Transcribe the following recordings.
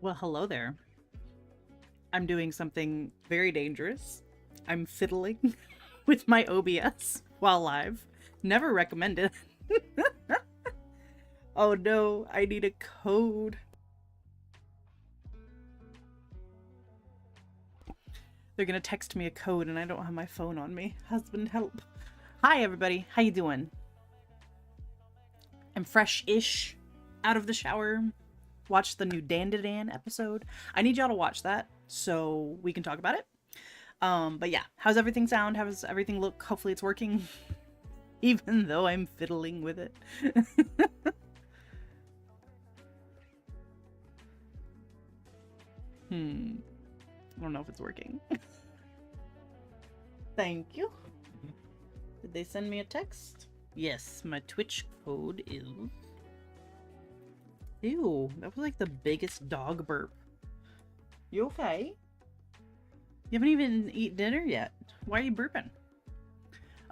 Well, hello there. I'm doing something very dangerous. I'm fiddling with my OBS while live. Never recommended. Oh no, I need a code. They're gonna text me a code and I don't have my phone on me. Husband, help. Hi everybody, how you doing? I'm fresh-ish out of the shower. Watched the new Dan episode. I need y'all to watch that so we can talk about it. But yeah, how's everything sound? How's everything look? Hopefully it's working, even though I'm fiddling with it. I don't know if it's working. Thank you. Did they send me a text? Yes, my Twitch code is... Ew, that was like the biggest dog burp. You okay? You haven't even eaten dinner yet. Why are you burping?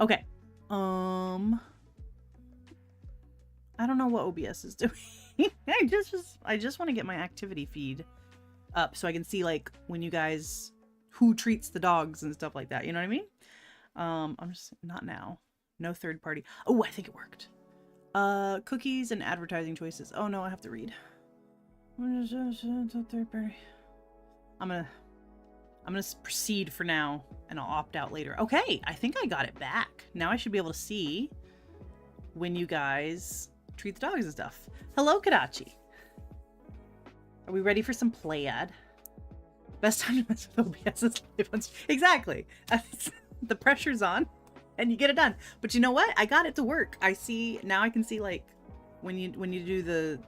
Okay. I don't know what OBS is doing. I just want to get my activity feed up so I can see like when you guys who treats the dogs and stuff like that. You know what I mean? I'm just not now. No third party. Oh, I think it worked. Cookies and advertising choices. Oh no, I have to read. Third party. I'm gonna proceed for now, and I'll opt out later. Okay, I think I got it back. Now I should be able to see when you guys treat the dogs and stuff. Hello, Kadachi. Are we ready for some plaid? Best time to mess with OBS is live. Exactly. The pressure's on, and you get it done. But you know what? I got it to work. I see now. I can see like when you do the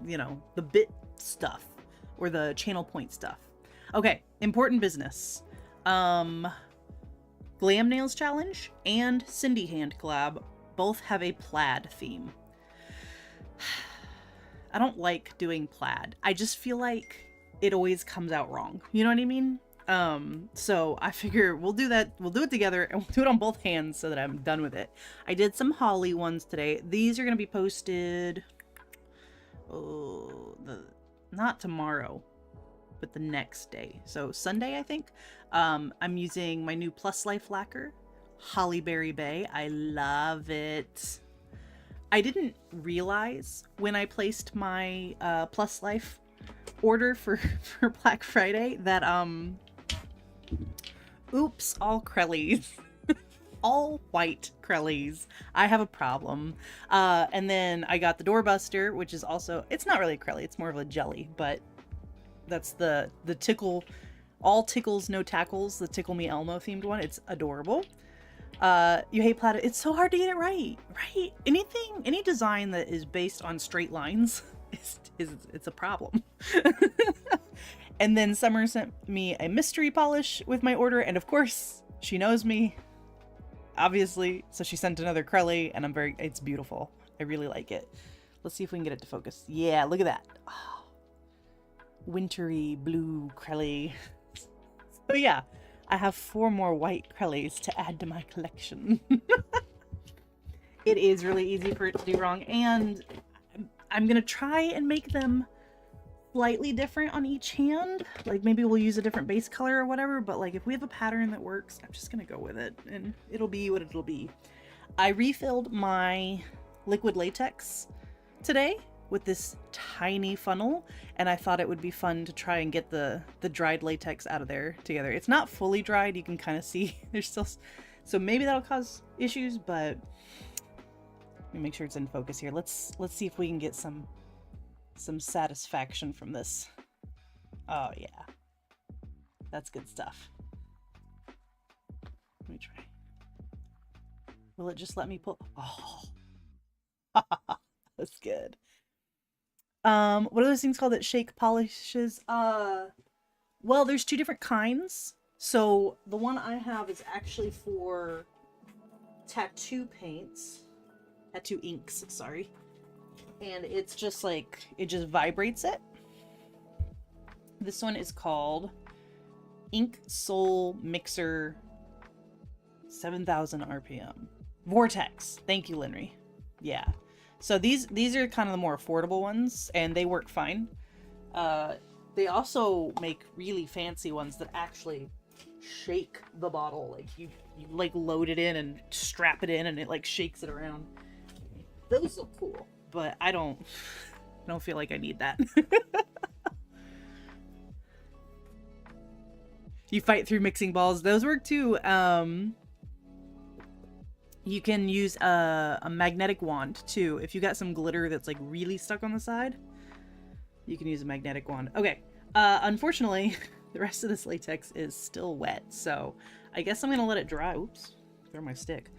the bit stuff or the channel point stuff. Okay, important business. Glam Nails Challenge and Cindy Hand Collab both have a plaid theme. I don't like doing plaid. I just feel like it always comes out wrong. You know what I mean? So I figure we'll do that. We'll do it together and we'll do it on both hands so that I'm done with it. I did some holly ones today. These are going to be posted, not tomorrow, but the next day. So Sunday, I think. I'm using my new Plus Life lacquer, Hollyberry Bay. I love it. I didn't realize when I placed my Plus Life order for Black Friday that oops, all Krellies. All white Krellies. I have a problem. And then I got the Doorbuster, which is also, it's not really a Krelly, it's more of a jelly, but that's the tickle, all tickles, no tackles, the Tickle Me Elmo themed one. It's adorable. You hate plaid. It's so hard to get it right, right? Any design that is based on straight lines it's a problem. And then Summer sent me a mystery polish with my order, and of course she knows me, obviously, so she sent another Krelly, and it's beautiful. I really like it. Let's see if we can get it to focus. Yeah, look at that. Oh, wintry blue Krelly. So yeah, I have 4 more white Krellys to add to my collection. It is really easy for it to do wrong, and I'm gonna try and make them slightly different on each hand. Like maybe we'll use a different base color or whatever, but like if we have a pattern that works, I'm just gonna go with it and it'll be what it'll be. I refilled my liquid latex today with this tiny funnel, and I thought it would be fun to try and get the dried latex out of there together. It's not fully dried, you can kind of see there's still, so maybe that'll cause issues, but let me make sure it's in focus here. Let's see if we can get some satisfaction from this. Oh yeah, that's good stuff. Let me try. Will it just let me pull? Oh, that's good. What are those things called that shake polishes? Well, there's 2 different kinds. So the one I have is actually for tattoo paints. Tattoo inks, sorry. And it's just like, it just vibrates it. This one is called Ink Soul Mixer 7000 RPM. Vortex. Thank you, Linry. Yeah. So these are kind of the more affordable ones, and they work fine. They also make really fancy ones that actually shake the bottle. Like you like load it in and strap it in and it like shakes it around. Those look cool, but I don't feel like I need that. You fight through mixing balls. Those work too. You can use a magnetic wand too. If you got some glitter that's like really stuck on the side, you can use a magnetic wand. Okay. Unfortunately, the rest of this latex is still wet, so I guess I'm gonna let it dry. Oops, throw my stick.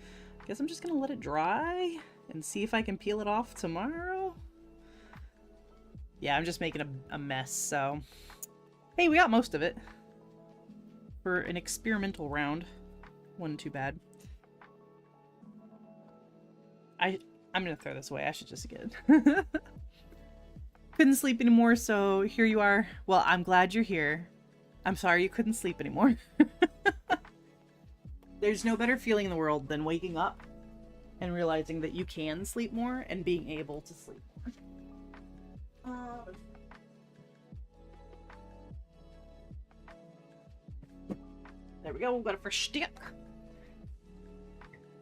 I guess I'm just gonna let it dry and see if I can peel it off tomorrow. Yeah, I'm just making a mess, so hey, we got most of it for an experimental round. Wasn't too bad. I'm gonna throw this away. I should just get it. Couldn't sleep anymore, so here you are. Well, I'm glad you're here. I'm sorry you couldn't sleep anymore. There's no better feeling in the world than waking up and realizing that you can sleep more and being able to sleep more. There we go, we've got a fresh stick.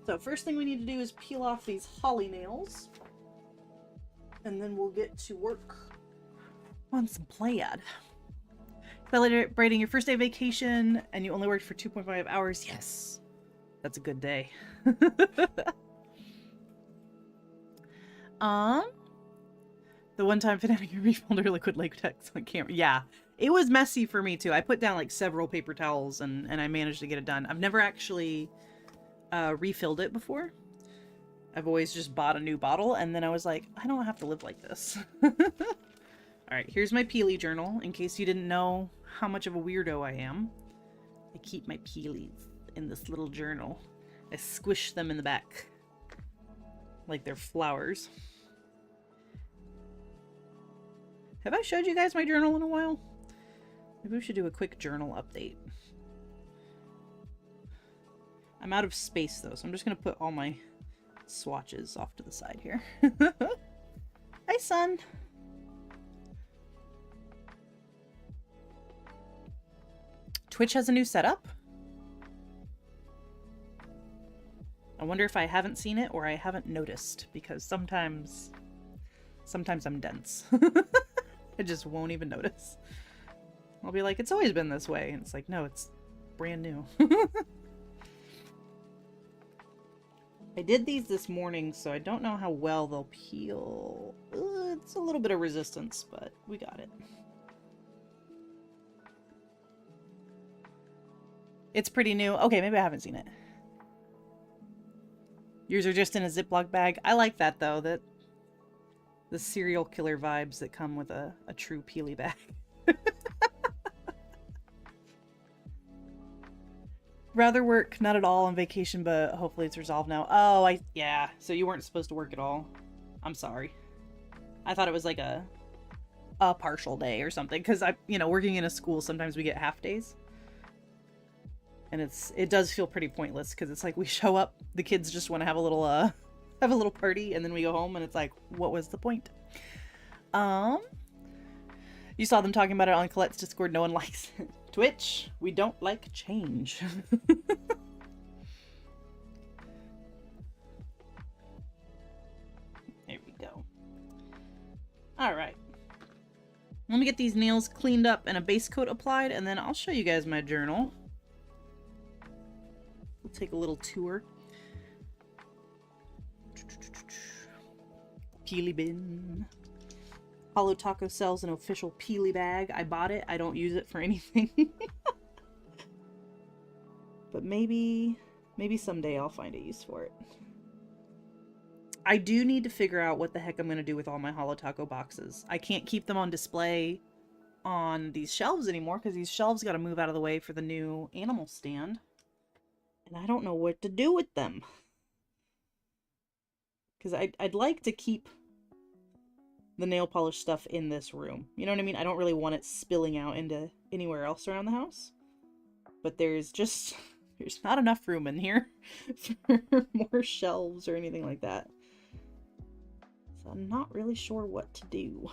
So first thing we need to do is peel off these holly nails. And then we'll get to work on some plaid. Celebrating your first day of vacation and you only worked for 2.5 hours. Yes, that's a good day. The one time finding your refilled liquid latex on camera. Yeah, it was messy for me too. I put down like several paper towels and I managed to get it done. I've never actually refilled it before. I've always just bought a new bottle, and then I was like, I don't have to live like this. Alright, here's my Peely journal, in case you didn't know how much of a weirdo I am. I keep my Peelies in this little journal. I squish them in the back. Like they're flowers. Have I showed you guys my journal in a while? Maybe we should do a quick journal update. I'm out of space, though, so I'm just going to put all my swatches off to the side here. Hi, son. Twitch has a new setup. I wonder if I haven't seen it or I haven't noticed, because sometimes I'm dense. I just won't even notice. I'll be like, it's always been this way, and it's like, no, it's brand new. I did these this morning, so I don't know how well they'll peel. It's a little bit of resistance, but we got it. It's pretty new. Okay, maybe I haven't seen it. Yours are just in a Ziploc bag. I like that, though. That the serial killer vibes that come with a true Peely bag. Rather work, not at all on vacation, but hopefully it's resolved now. Oh, yeah. So you weren't supposed to work at all. I'm sorry. I thought it was like a partial day or something, because working in a school, sometimes we get half days. And it does feel pretty pointless, because it's like we show up, the kids just want to have a little party, and then we go home and it's like, what was the point? You saw them talking about it on Colette's Discord. No one likes it. Twitch, we don't like change. There we go. Alright. Let me get these nails cleaned up and a base coat applied, and then I'll show you guys my journal. We'll take a little tour. Peely bin. Hollow Taco sells an official Peely bag. I bought it. I don't use it for anything. But maybe someday I'll find a use for it. I do need to figure out what the heck I'm going to do with all my Hollow Taco boxes. I can't keep them on display on these shelves anymore, because these shelves got to move out of the way for the new animal stand. And I don't know what to do with them. Because I'd like to keep the nail polish stuff in this room. You know what I mean? I don't really want it spilling out into anywhere else around the house. But there's not enough room in here for more shelves or anything like that. So I'm not really sure what to do.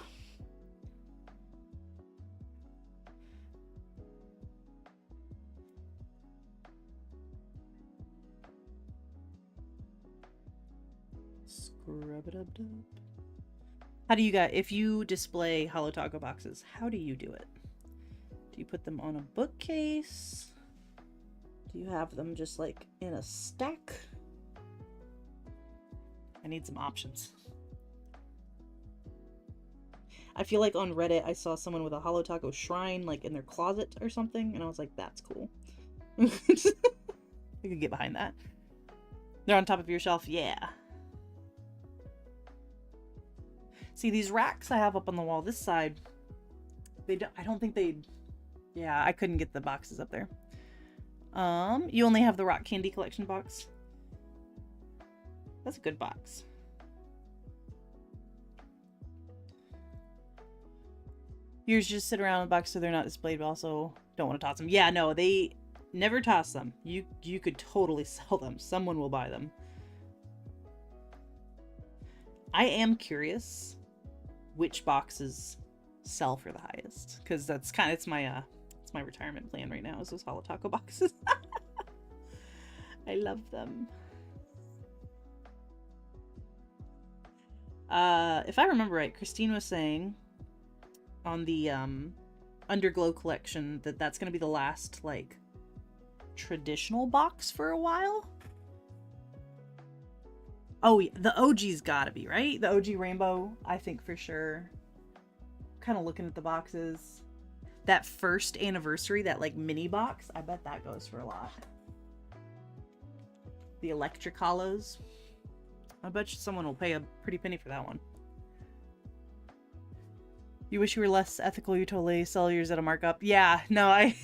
Scrub-a-dub-dub. How do you guys, if you display Holo Taco boxes, how do you do it? Do you put them on a bookcase? Do you have them just like in a stack? I need some options. I feel like on Reddit I saw someone with a Holo Taco shrine like in their closet or something, and I was like, that's cool. I could get behind that. They're on top of your shelf, yeah. See, these racks I have up on the wall this side, I don't think they, yeah, I couldn't get the boxes up there. You only have the rock candy collection box. That's a good box. Yours just sit around in the box so they're not displayed, but also don't want to toss them. Yeah, no, they never toss them. You could totally sell them. Someone will buy them. I am curious which boxes sell for the highest, because that's kind of, it's my retirement plan right now, is those Holo Taco boxes. I love them. If I remember right, Christine was saying on the Underglow collection that that's gonna be the last like traditional box for a while. Oh, yeah, the OG's gotta be, right? The OG rainbow, I think for sure. Kind of looking at the boxes. That first anniversary, that like mini box, I bet that goes for a lot. The electric hollows. I bet you someone will pay a pretty penny for that one. You wish you were less ethical, you totally sell yours at a markup. Yeah, no, I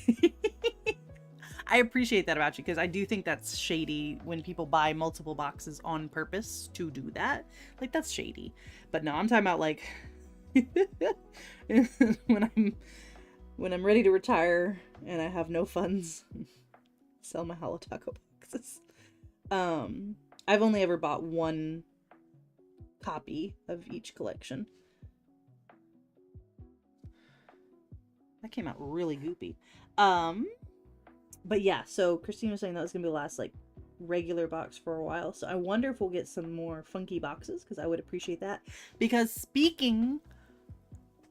I appreciate that about you, because I do think that's shady when people buy multiple boxes on purpose to do that. Like, that's shady. But no, I'm talking about like when I'm ready to retire and I have no funds, sell my Holo Taco boxes. I've only ever bought one copy of each collection. That came out really goopy. But yeah, so Christine was saying that was gonna be the last like regular box for a while. So I wonder if we'll get some more funky boxes, because I would appreciate that. Because speaking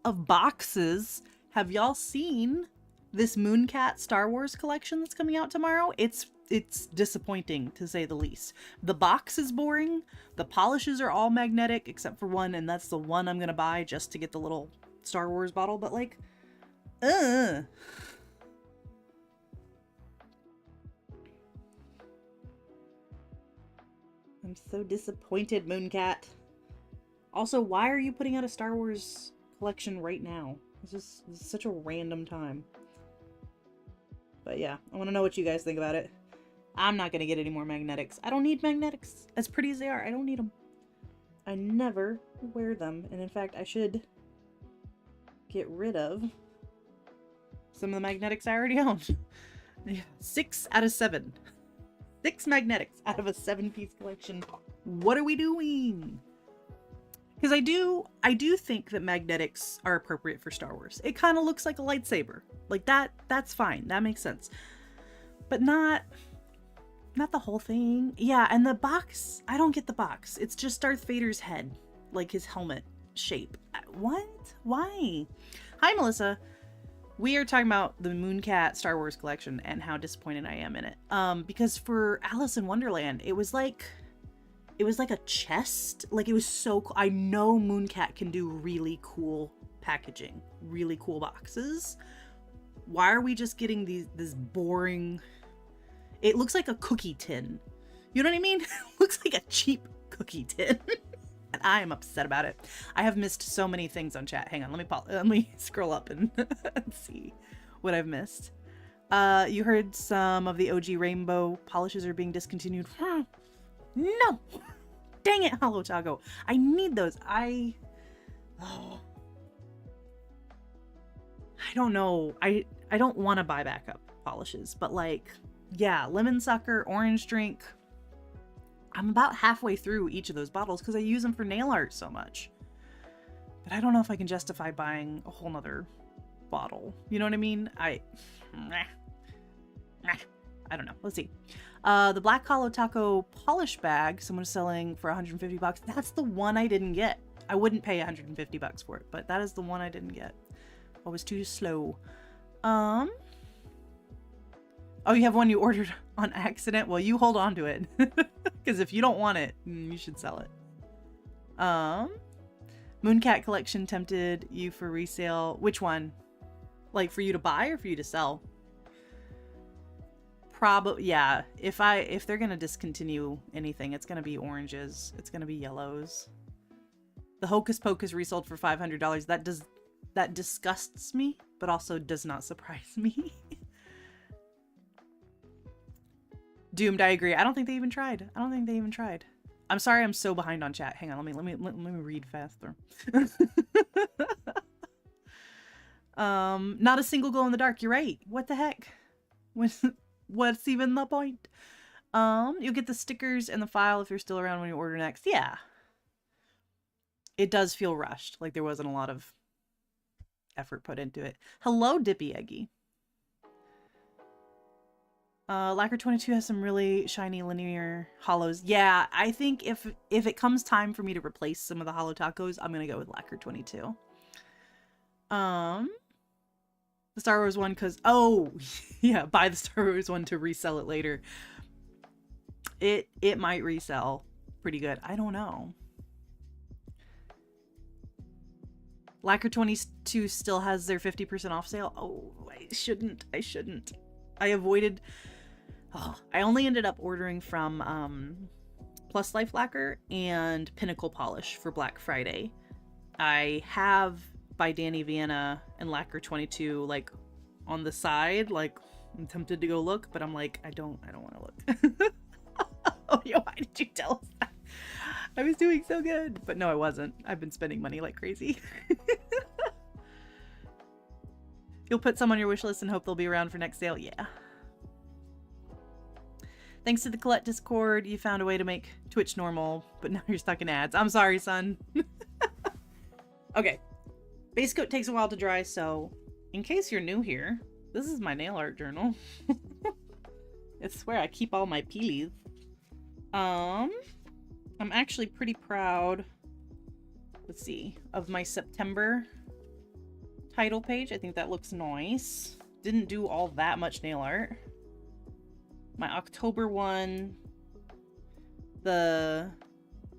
of boxes, have y'all seen this Mooncat Star Wars collection that's coming out tomorrow? It's disappointing, to say the least. The box is boring. The polishes are all magnetic except for one, and that's the one I'm gonna buy just to get the little Star Wars bottle. But like, I'm so disappointed, Mooncat. Also, why are you putting out a Star Wars collection right now? This is such a random time. But yeah, I want to know what you guys think about it. I'm not going to get any more magnetics. I don't need magnetics. As pretty as they are, I don't need them. I never wear them. And in fact, I should get rid of some of the magnetics I already own. 6 out of 7. 6 magnetics out of a 7-piece collection. What are we doing? Because I do think that magnetics are appropriate for Star Wars. It kind of looks like a lightsaber. Like that's fine. That makes sense. But not the whole thing. Yeah, and the box, I don't get the box. It's just Darth Vader's head, like his helmet shape. What? Why? Hi, Melissa. We are talking about the Mooncat Star Wars collection and how disappointed I am in it. Because for Alice in Wonderland, it was like a chest. Like, it was so cool. I know Mooncat can do really cool packaging, really cool boxes. Why are we just getting this boring... It looks like a cookie tin. You know what I mean? It looks like a cheap cookie tin. And I am upset about it. I have missed so many things on chat. Hang on, let me scroll up and see what I've missed. You heard some of the OG rainbow polishes are being discontinued. No! Dang it, Holo Taco. I need those. I don't know. I don't want to buy backup polishes, but like, yeah, lemon sucker, orange drink. I'm about halfway through each of those bottles because I use them for nail art so much. But I don't know if I can justify buying a whole nother bottle. You know what I mean? I don't know. Let's see. The Black Hollow Taco polish bag, someone's selling for 150 bucks. That's the one I didn't get. I wouldn't pay 150 bucks for it, but that is the one I didn't get. I was too slow. Oh, you have one you ordered on accident? Well, you hold on to it. Because if you don't want it, you should sell it. Mooncat collection tempted you for resale. Which one? Like for you to buy or for you to sell? Probably, yeah. If they're gonna discontinue anything, it's gonna be oranges. It's gonna be yellows. The Hocus Pocus resold for $500. That disgusts me, but also does not surprise me. Doomed, I agree. I don't think they even tried. I'm sorry, I'm so behind on chat. Hang on, let me read faster. Not a single glow in the dark. You're right. What the heck? What's even the point? You'll get the stickers and the file if you're still around when you order next. Yeah. It does feel rushed. Like there wasn't a lot of effort put into it. Hello, Dippy Eggy. Lacquer 22 has some really shiny linear hollows. Yeah, I think if it comes time for me to replace some of the hollow tacos, I'm gonna go with Lacquer 22. The Star Wars one, because oh yeah, buy the Star Wars one to resell it later. It might resell pretty good. I don't know. Lacquer 22 still has their 50% off sale. Oh, I shouldn't. I avoided. Oh, I only ended up ordering from Plus Life Lacquer and Pinnacle Polish for Black Friday. I have by Danny Vienna and Lacquer 22 like on the side. Like I'm tempted to go look, but I'm like I don't want to look. Oh, yo, why did you tell us that? I was doing so good, but no, I wasn't. I've been spending money like crazy. You'll put some on your wish list and hope they'll be around for next sale. Yeah. Thanks to the Colette Discord, you found a way to make Twitch normal, but now you're stuck in ads. I'm sorry, son. Okay. Base coat takes a while to dry, so in case you're new here, this is my nail art journal. It's where I keep all my peelies. I'm actually pretty proud, let's see, of my September title page. I think that looks nice. Didn't do all that much nail art. My October one, the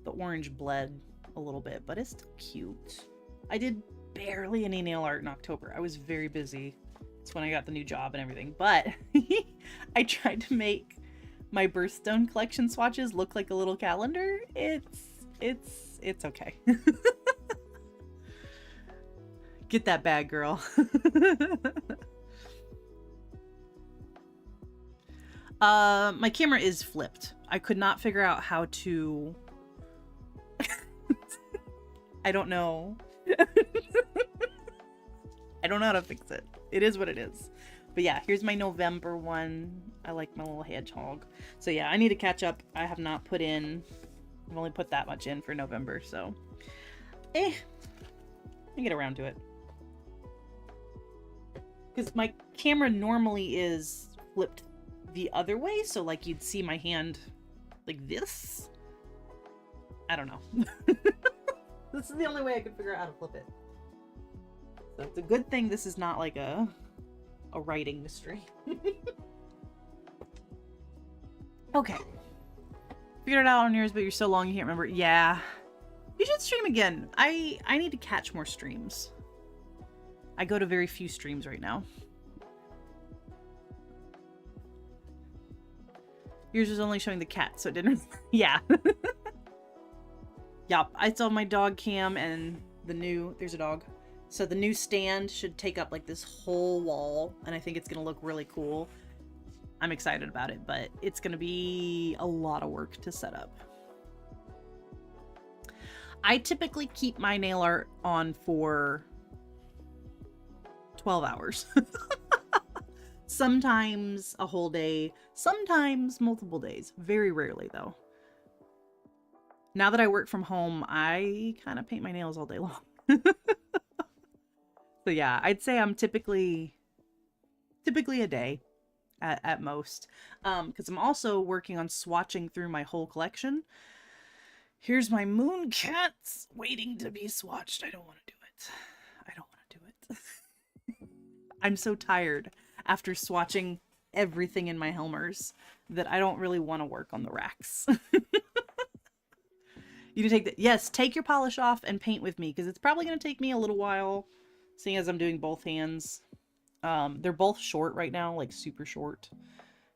orange bled a little bit, but it's still cute. I did barely any nail art in October. I was very busy. It's when I got the new job and everything, but I tried to make my birthstone collection swatches look like a little calendar. It's okay. Get that bag, girl. My camera is flipped. I could not figure out how to... I don't know. I don't know how to fix it. It is what it is. But yeah, here's my November one. I like my little hedgehog. So yeah, I need to catch up. I have not put in... I've only put that much in for November, so... I get around to it. Because my camera normally is flipped the other way, so like you'd see my hand like this. I don't know. This is the only way I could figure out how to flip it. So it's a good thing this is not like a writing mystery. Okay. Figured it out on yours, but you're so long you can't remember. Yeah. You should stream again. I need to catch more streams. I go to very few streams right now. Yours was only showing the cat, so it didn't... Yeah. Yup, I saw my dog cam and the new... There's a dog. So the new stand should take up like this whole wall, and I think it's going to look really cool. I'm excited about it, but it's going to be a lot of work to set up. I typically keep my nail art on for 12 hours. Sometimes a whole day, sometimes multiple days. Very rarely, though. Now that I work from home, I kind of paint my nails all day long. So yeah, I'd say I'm typically a day. at most. Because I'm also working on swatching through my whole collection. Here's my moon cats waiting to be swatched. I don't want to do it. I don't want to do it. I'm so tired after swatching everything in my Helmers that I don't really want to work on the racks. You can take the, yes, take your polish off and paint with me, because it's probably going to take me a little while, seeing as I'm doing both hands. They're both short right now, like super short,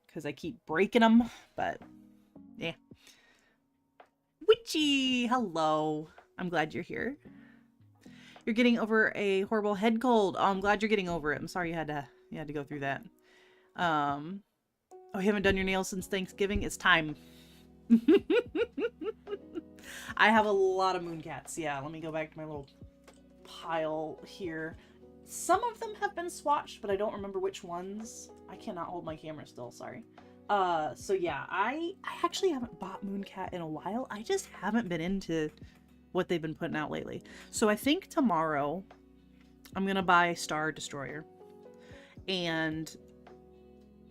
because I keep breaking them, but yeah. Witchy, hello. I'm glad you're here. You're getting over a horrible head cold. Oh, I'm glad you're getting over it. I'm sorry you had to go through that. Oh, you haven't done your nails since Thanksgiving? It's time. I have a lot of mooncats. Yeah, let me go back to my little pile here. Some of them have been swatched, but I don't remember which ones. I cannot hold my camera still, sorry. So yeah, I actually haven't bought mooncat in a while. I just haven't been into what they've been putting out lately. So I think tomorrow I'm gonna buy Star Destroyer, and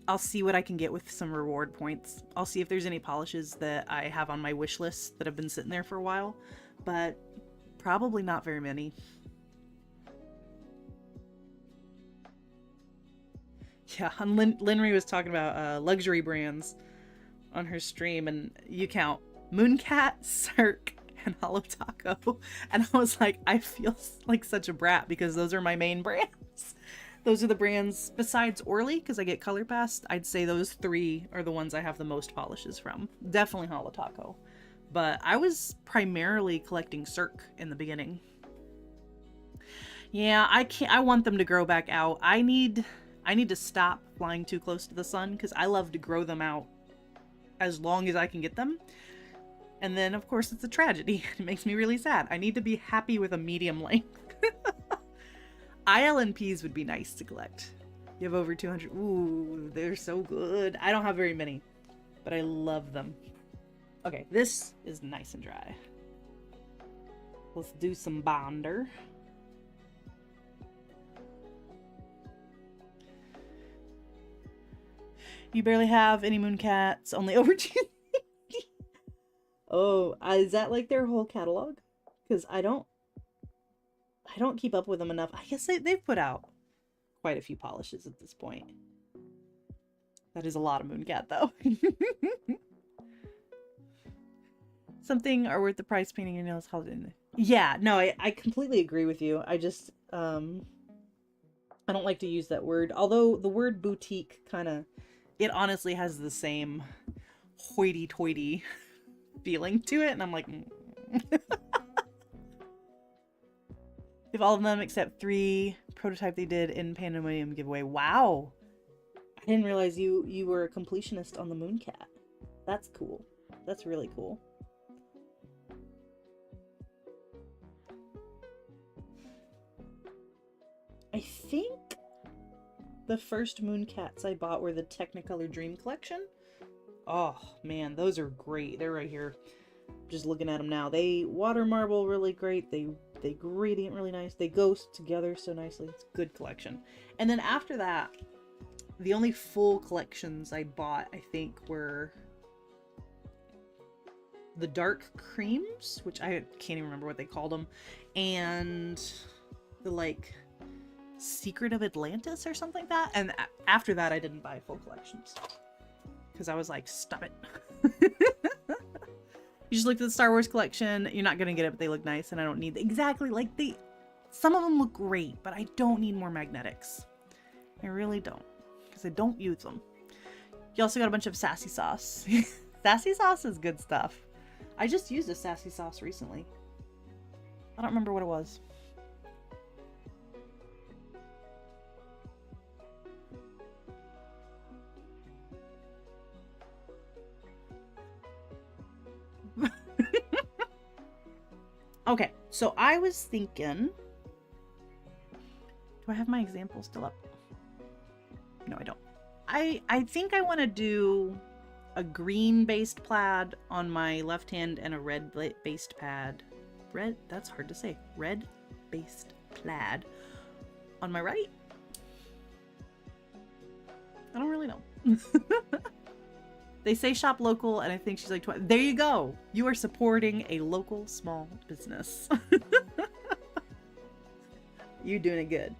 I'll see what I can get with some reward points. I'll see if there's any polishes that I have on my wish list that have been sitting there for a while, but probably not very many. Yeah, and Linry was talking about luxury brands on her stream, and you count Mooncat, Cirque, and Hollow Taco, and I was like, I feel like such a brat because those are my main brands. Those are the brands, besides Orly, because I get Color Pass, I'd say those three are the ones I have the most polishes from. Definitely Hollow Taco. But I was primarily collecting Cirque in the beginning. Yeah, I want them to grow back out. I need to stop flying too close to the sun, because I love to grow them out as long as I can get them. And then, of course, it's a tragedy. It makes me really sad. I need to be happy with a medium length. ILNPs would be nice to collect. You have over 200. Ooh, they're so good. I don't have very many, but I love them. Okay, this is nice and dry. Let's do some bonder. You barely have any mooncats, only over 250. Oh, is that like their whole catalog? Because I don't keep up with them enough. I guess they've put out quite a few polishes at this point. That is a lot of mooncat, though. Something are worth the price painting your nails. Yeah, no, I completely agree with you. I just, I don't like to use that word. Although the word boutique kind of, it honestly has the same hoity-toity feeling to it. And I'm like, If all of them except 3 prototype they did in Pandemonium giveaway. Wow. I didn't realize you were a completionist on the Mooncat. That's cool. That's really cool. I think the first Mooncats I bought were the Technicolor Dream Collection. Oh man, those are great. They're right here. Just looking at them now. They water marble really great. They gradient really nice. They go together so nicely. It's a good collection. And then after that, the only full collections I bought, I think, were the Dark Creams, which I can't even remember what they called them, and the like Secret of Atlantis or something like that. And after that, I didn't buy full collections because I was like, stop it. You just looked at the Star Wars collection. You're not gonna get it, but they look nice, and I don't need exactly like some of them look great, but I don't need more magnetics. I really don't, because I don't use them. You also got a bunch of Sassy Sauce. Sassy Sauce is good stuff. I just used a Sassy Sauce recently. I don't remember what it was. Okay, so I was thinking, do I have my example still up? No, I don't. I think I want to do a green based plaid on my left hand and a red based pad. Red, that's hard to say. Red based plaid on my right. I don't really know. They say shop local, and I think she's like, there you go. You are supporting a local small business. You're doing it good.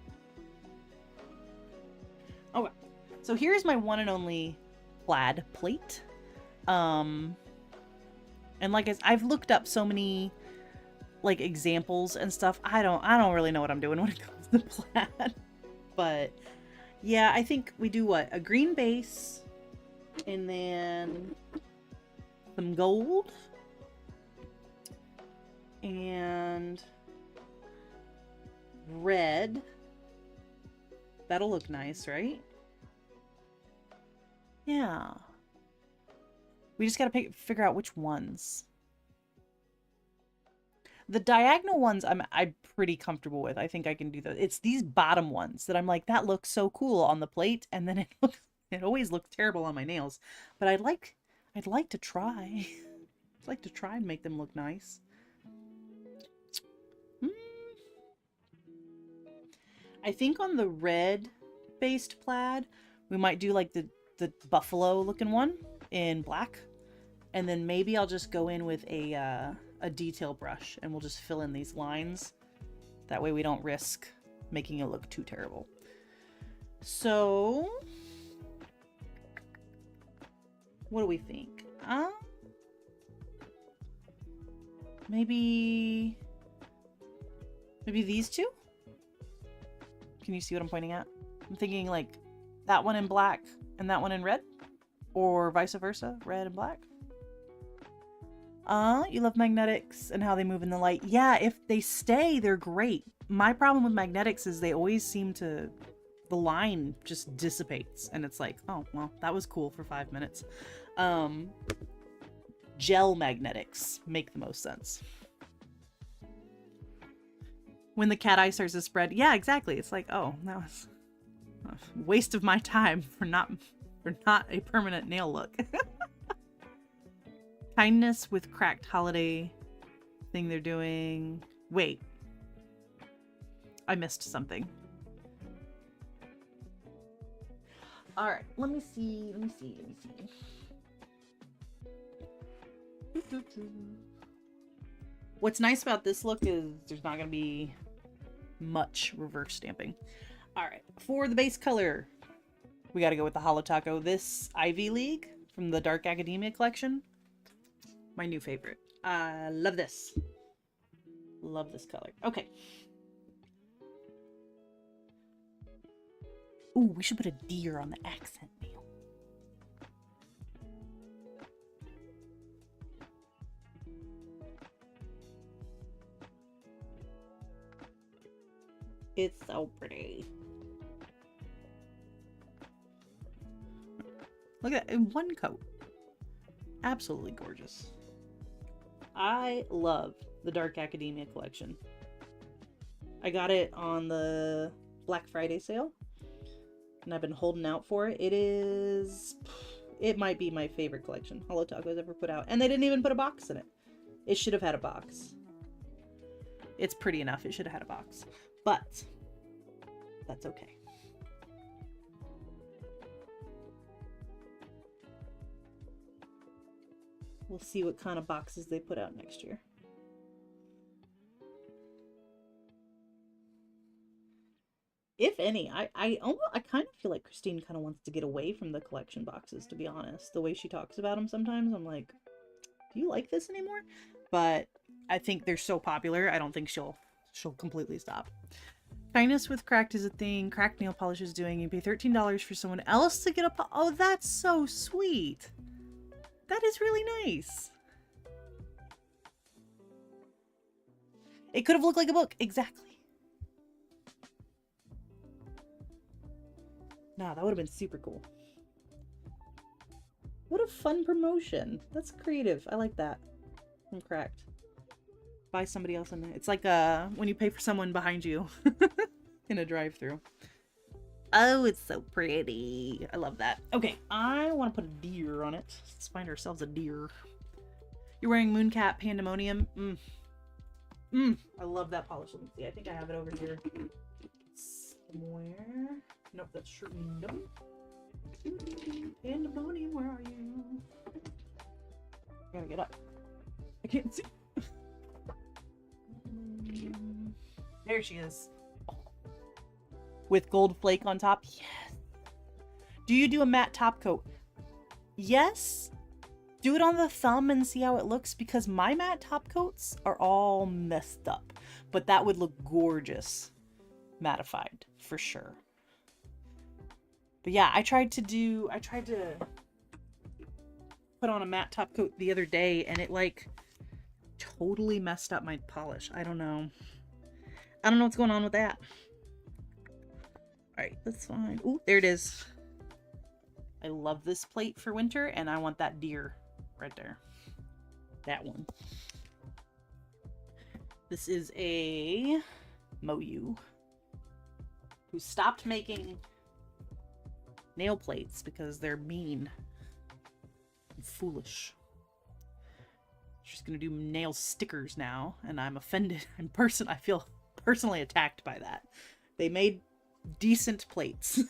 Okay, so here's my one and only plaid plate. And like I've looked up so many like examples and stuff. I don't really know what I'm doing when it comes to plaid. But yeah, I think we do what? A green base and then some gold and red. That'll look nice, right? Yeah. We just gotta figure out which ones. The diagonal ones I'm pretty comfortable with. I think I can do those. It's these bottom ones that I'm like, that looks so cool on the plate, and then it always looks terrible on my nails. But I'd like to try. I'd like to try and make them look nice. I think on the red based plaid, we might do like the buffalo looking one in black. And then maybe I'll just go in with a detail brush and we'll just fill in these lines. That way we don't risk making it look too terrible. So, what do we think? Maybe these two? Can you see what I'm pointing at? I'm thinking like that one in black and that one in red, or vice versa, red and black. You love magnetics and how they move in the light. Yeah, if they stay, they're great. My problem with magnetics is they always seem to, the line just dissipates and it's like, oh, well, that was cool for 5 minutes. Gel magnetics make the most sense. When the cat eye starts to spread, yeah, exactly. It's like, oh, that was a waste of my time for not a permanent nail look. Kindness with cracked holiday thing they're doing. Wait. I missed something. Alright, let me see. What's nice about this look is there's not going to be much reverse stamping. Alright, for the base color, we got to go with the Holo Taco. This Ivy League from the Dark Academia collection. My new favorite. I love this. Love this color. Okay. Ooh, we should put a deer on the accent nail. It's so pretty. Look at that, in one coat. Absolutely gorgeous. I love the Dark Academia collection. I got it on the Black Friday sale, and I've been holding out for it. It might be my favorite collection Holo Taco's ever put out. And they didn't even put a box in it. It should have had a box. It's pretty enough. It should have had a box. But that's okay. We'll see what kind of boxes they put out next year. If any, I kind of feel like Christine kind of wants to get away from the collection boxes, to be honest. The way she talks about them sometimes, I'm like, do you like this anymore? But I think they're so popular, I don't think she'll completely stop. Kindness with cracked is a thing. Cracked nail polish is doing. You pay $13 for someone else to get a oh, that's so sweet. That is really nice. It could have looked like a book. Exactly. Nah, that would have been super cool. What a fun promotion. That's creative. I like that. I'm cracked. Buy somebody else in there. It's like when you pay for someone behind you in a drive-thru. Oh, it's so pretty. I love that. Okay, I want to put a deer on it. Let's find ourselves a deer. You're wearing Mooncap Pandemonium. I love that polish. Let me see. I think I have it over here somewhere. Nope, that's true. Nope. Pandemonium, where are you? I gotta get up. I can't see. There she is. With gold flake on top. Yes. Do you do a matte top coat? Yes. Do it on the thumb and see how it looks, because my matte top coats are all messed up. But that would look gorgeous mattified for sure. But yeah, I tried to put on a matte top coat the other day, and it like totally messed up my polish. I don't know what's going on with that. All right, that's fine. Ooh, there it is. I love this plate for winter, and I want that deer right there. That one. This is a Moyu who stopped making nail plates because they're mean and foolish. She's gonna do nail stickers now, and I'm offended. I feel personally attacked by that. They made decent plates.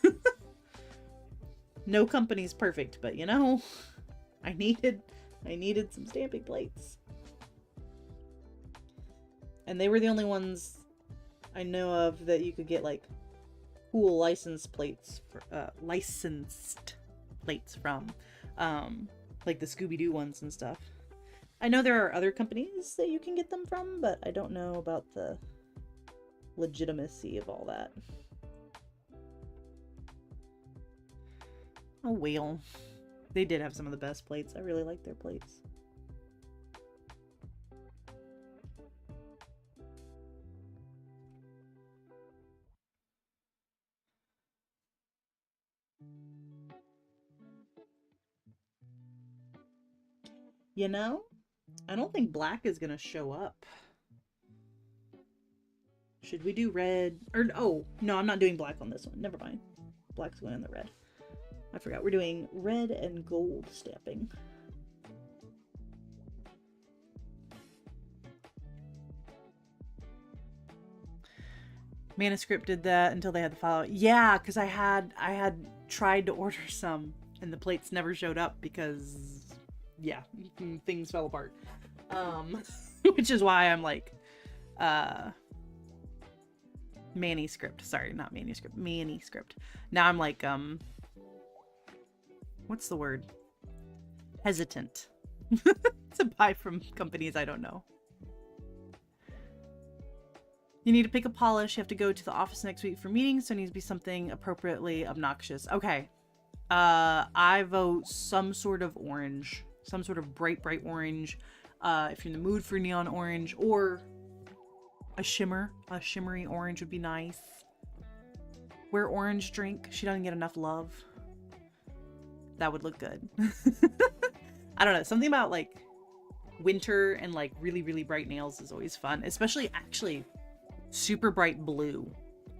No company's perfect, but you know, I needed some stamping plates. And they were the only ones I know of that you could get like cool licensed plates from, like the Scooby-Doo ones and stuff. I know there are other companies that you can get them from, but I don't know about the legitimacy of all that. Oh well. They did have some of the best plates. I really like their plates. You know, I don't think black is gonna show up. Should we do red? Or, oh, no, I'm not doing black on this one. Never mind. Black's going in the red. I forgot. We're doing red and gold stamping. Manuscript did that until they had the file. Yeah, because I had tried to order some, and the plates never showed up because, yeah, things fell apart. Which is why I'm like, manuscript. Sorry, not manuscript. Manuscript. Now I'm like, what's the word? Hesitant to buy from companies I don't know. You need to pick a polish. You have to go to the office next week for meetings, so it needs to be something appropriately obnoxious. Okay. I vote some sort of orange. Some sort of bright orange. If you're in the mood for neon orange, or a shimmery orange would be nice. Wear orange drink. She doesn't get enough love. That would look good. I don't know. Something about like winter and like really, really bright nails is always fun. Especially actually super bright blue.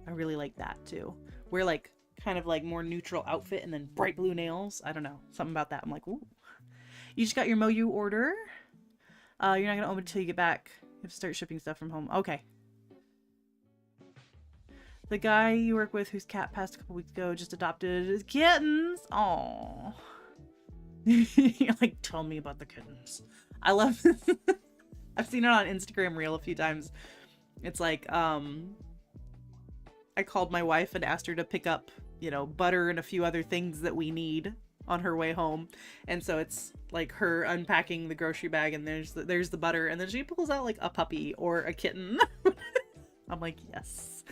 I really like that too. Wear like kind of like more neutral outfit and then bright blue nails. I don't know. Something about that. I'm like, ooh. You just got your Moyu order. You're not gonna open it until you get back. You have to start shipping stuff from home. Okay. The guy you work with whose cat passed a couple weeks ago just adopted his kittens. Aww. You're like, tell me about the kittens. I love I've seen it on Instagram Reel a few times. It's like, I called my wife and asked her to pick up, you know, butter and a few other things that we need on her way home. And so it's like her unpacking the grocery bag, and there's the butter, and then she pulls out like a puppy or a kitten. I'm like, yes.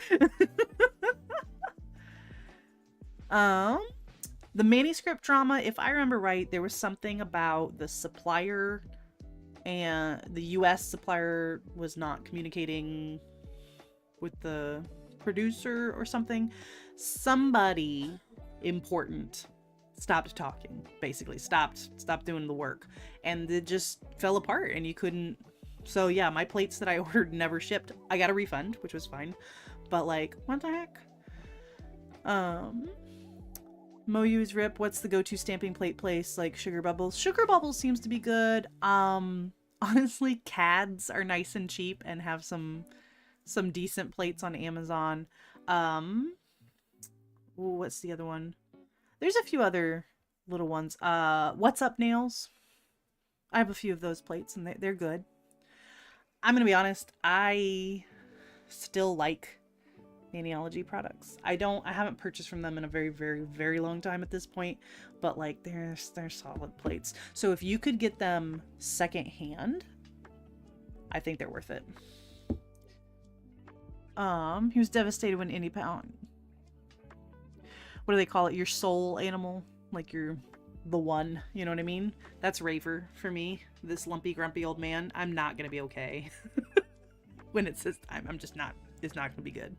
The manuscript drama, if I remember right, there was something about the supplier, and the US supplier was not communicating with the producer or something. Somebody important stopped talking, basically stopped doing the work, and it just fell apart and you couldn't. So yeah, my plates that I ordered never shipped. I got a refund, which was fine, but like, what the heck? Moyu's Rip, what's the go-to stamping plate place? Like Sugar Bubbles. Sugar Bubbles seems to be good. Honestly, CADs are nice and cheap and have some decent plates on Amazon. Ooh, what's the other one? There's a few other little ones. What's Up Nails? I have a few of those plates, and they're good. I'm gonna be honest. I still like Naniology products. I haven't purchased from them in a very, very, very long time at this point, but like they're solid plates. So if you could get them secondhand, I think they're worth it. He was devastated when Indy Pound. What do they call it? Your soul animal, like you're the one. You know what I mean? That's Raver for me. This lumpy, grumpy old man. I'm not gonna be okay when it says time. I'm just not. It's not gonna be good.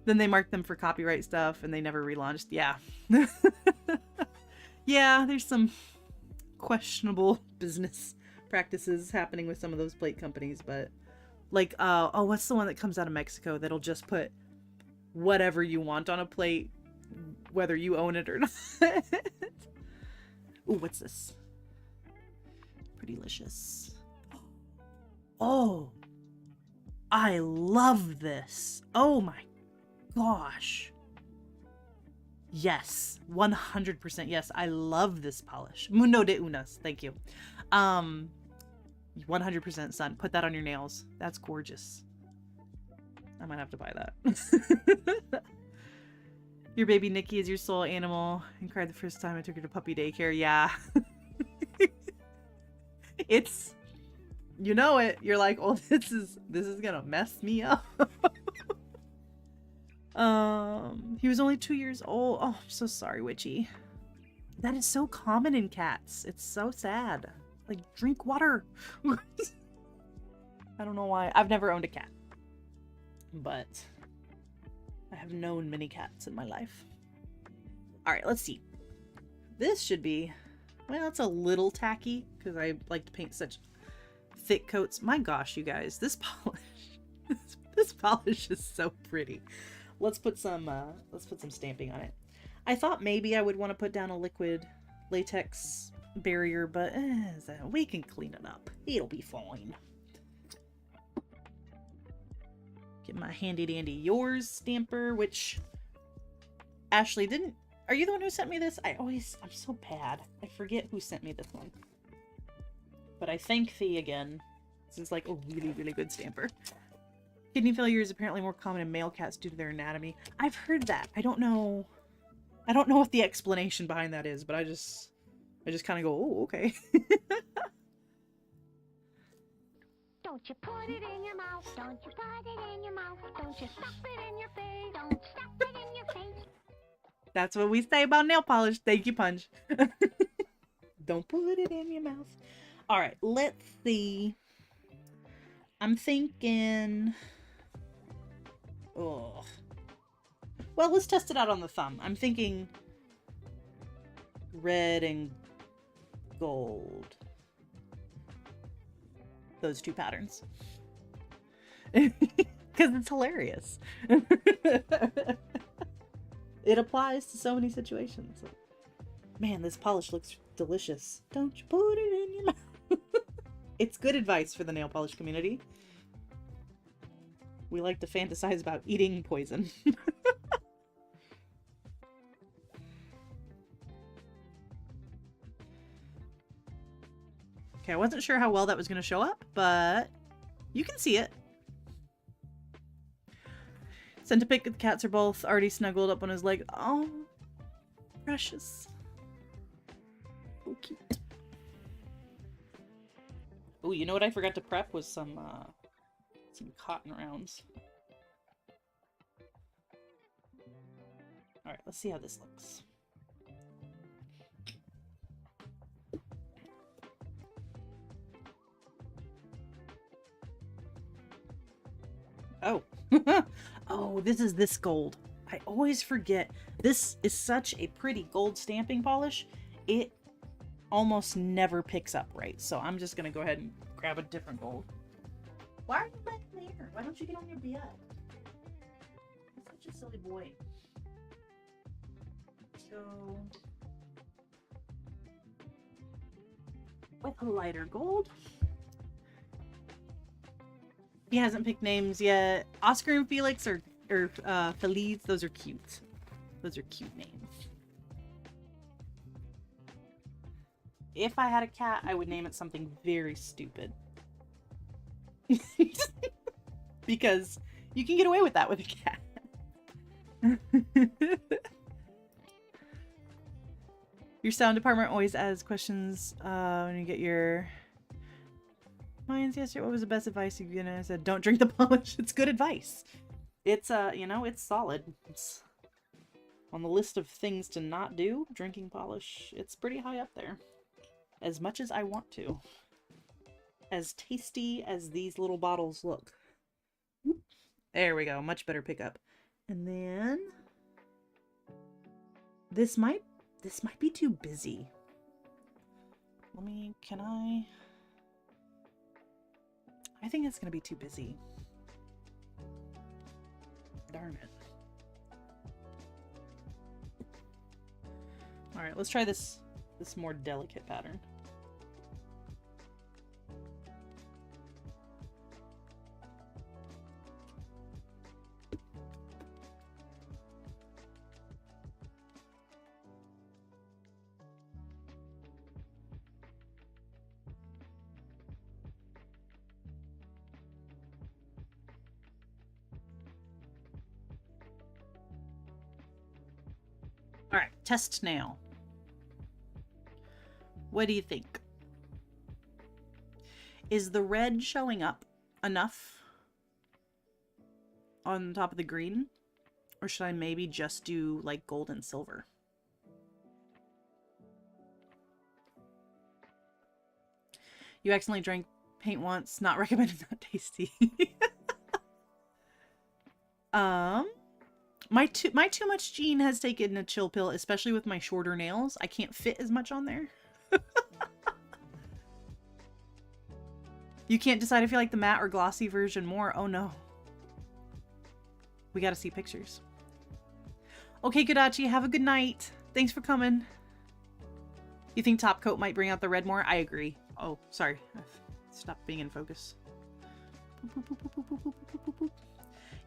Then they marked them for copyright stuff, and they never relaunched. Yeah, yeah. There's some questionable business practices happening with some of those plate companies, but like, oh, what's the one that comes out of Mexico that'll just put whatever you want on a plate, whether you own it or not? Ooh, what's this? Pretty delicious. Oh, I love this. Oh my gosh. Yes, 100% yes. I love this polish. Mundo de Unas. Thank you. 100% son. Put that on your nails. That's gorgeous. I might have to buy that. Your baby Nikki is your soul animal and cried the first time I took her to puppy daycare. Yeah. It's, you know it. You're like, oh, this is gonna mess me up. He was only 2 years old. Oh, I'm so sorry, Witchy. That is so common in cats. It's so sad. Like, drink water. I don't know why. I've never owned a cat, but I have known many cats in my life. All right, let's see. This should be, well, it's a little tacky because I like to paint such thick coats. My gosh, you guys, this polish, this polish is so pretty. Let's put some stamping on it. I thought maybe I would want to put down a liquid latex barrier, but we can clean it up. It'll be fine. Get my handy dandy yours stamper, which Ashley didn't. Are you the one who sent me this? I'm so bad. I forget who sent me this one. But I thank thee again. This is like a really, really good stamper. Kidney failure is apparently more common in male cats due to their anatomy. I've heard that. I don't know what the explanation behind that is, but I just kind of go, oh, okay. Don't you put it in your mouth, don't you put it in your mouth, don't you stuff it in your face, don't stuff it in your face. That's what we say about nail polish. Thank you, Punch. Don't put it in your mouth. All right, let's see. I'm thinking, oh, well, let's test it out on the thumb. I'm thinking red and gold. Those two patterns. Because it's hilarious. It applies to so many situations. Man, this polish looks delicious. Don't you put it in your mouth. It's good advice for the nail polish community. We like to fantasize about eating poison. Okay, I wasn't sure how well that was going to show up, but you can see it. Centipic and the cats are both already snuggled up on his leg. Oh, precious. So cute. Oh, you know what I forgot to prep was some cotton rounds. Alright, let's see how this looks. Oh. Oh, this is this gold. I always forget. This is such a pretty gold stamping polish. It almost never picks up right. So I'm just going to go ahead and grab a different gold. Why are you back there? Why don't you get on your bed? You're such a silly boy. So, with a lighter gold. He hasn't picked names yet. Oscar and Felix are Feliz. Those are cute. Those are cute names. If I had a cat, I would name it something very stupid. Because you can get away with that with a cat. Your sound department always asks questions when you get your... Mine's yesterday. What was the best advice you've given? I said, don't drink the polish. It's good advice. It's, you know, it's solid. It's on the list of things to not do. Drinking polish. It's pretty high up there. As much as I want to. As tasty as these little bottles look. There we go. Much better pickup. And then... This might be too busy. Let me... Can I... I think it's gonna be too busy. Darn it. Alright, let's try this more delicate pattern. Alright, test nail. What do you think? Is the red showing up enough on top of the green? Or should I maybe just do like gold and silver? You accidentally drank paint once. Not recommended, not tasty. My too much gene has taken a chill pill, especially with my shorter nails. I can't fit as much on there. You can't decide if you like the matte or glossy version more. Oh no. We gotta see pictures. Okay, Godachi, have a good night. Thanks for coming. You think top coat might bring out the red more? I agree. Oh, sorry. I've stopped being in focus.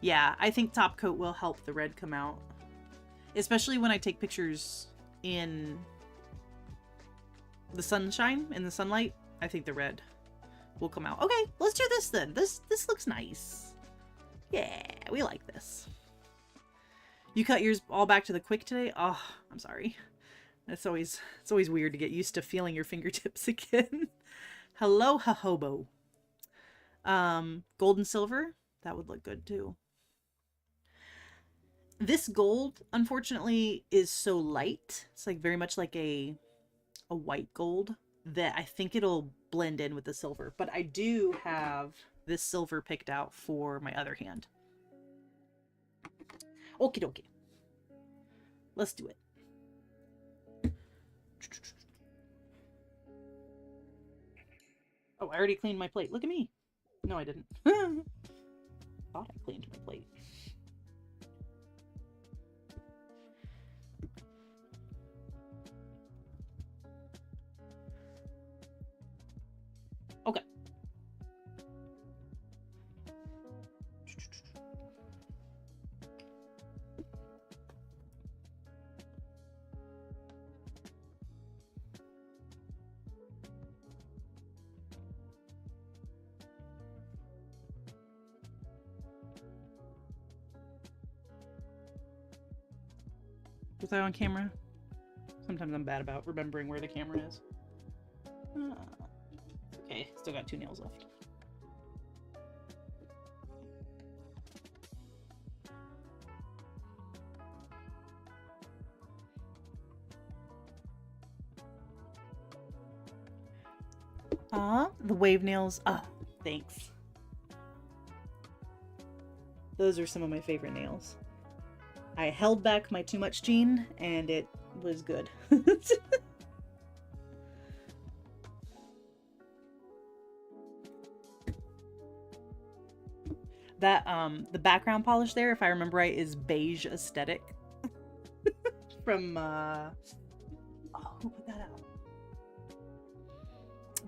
Yeah, I think top coat will help the red come out. Especially when I take pictures in the sunshine, in the sunlight. I think the red will come out. Okay, let's do this then. This looks nice. Yeah, we like this. You cut yours all back to the quick today? Oh, I'm sorry. It's always weird to get used to feeling your fingertips again. Hello, Hahobo. Gold and silver? That would look good too. This gold, unfortunately, is so light. It's like very much like a white gold that I think it'll blend in with the silver. But I do have this silver picked out for my other hand. Okie dokie. Let's do it. Oh, I already cleaned my plate. Look at me. No, I didn't. Thought I cleaned my plate. Okay. Was I on camera? Sometimes I'm bad about remembering where the camera is. Okay, still got 2 nails left. The wave nails. Oh, thanks. Those are some of my favorite nails. I held back my too much gene, and it was good. That, the background polish there, if I remember right, is Beige Aesthetic. From, oh, who put that out?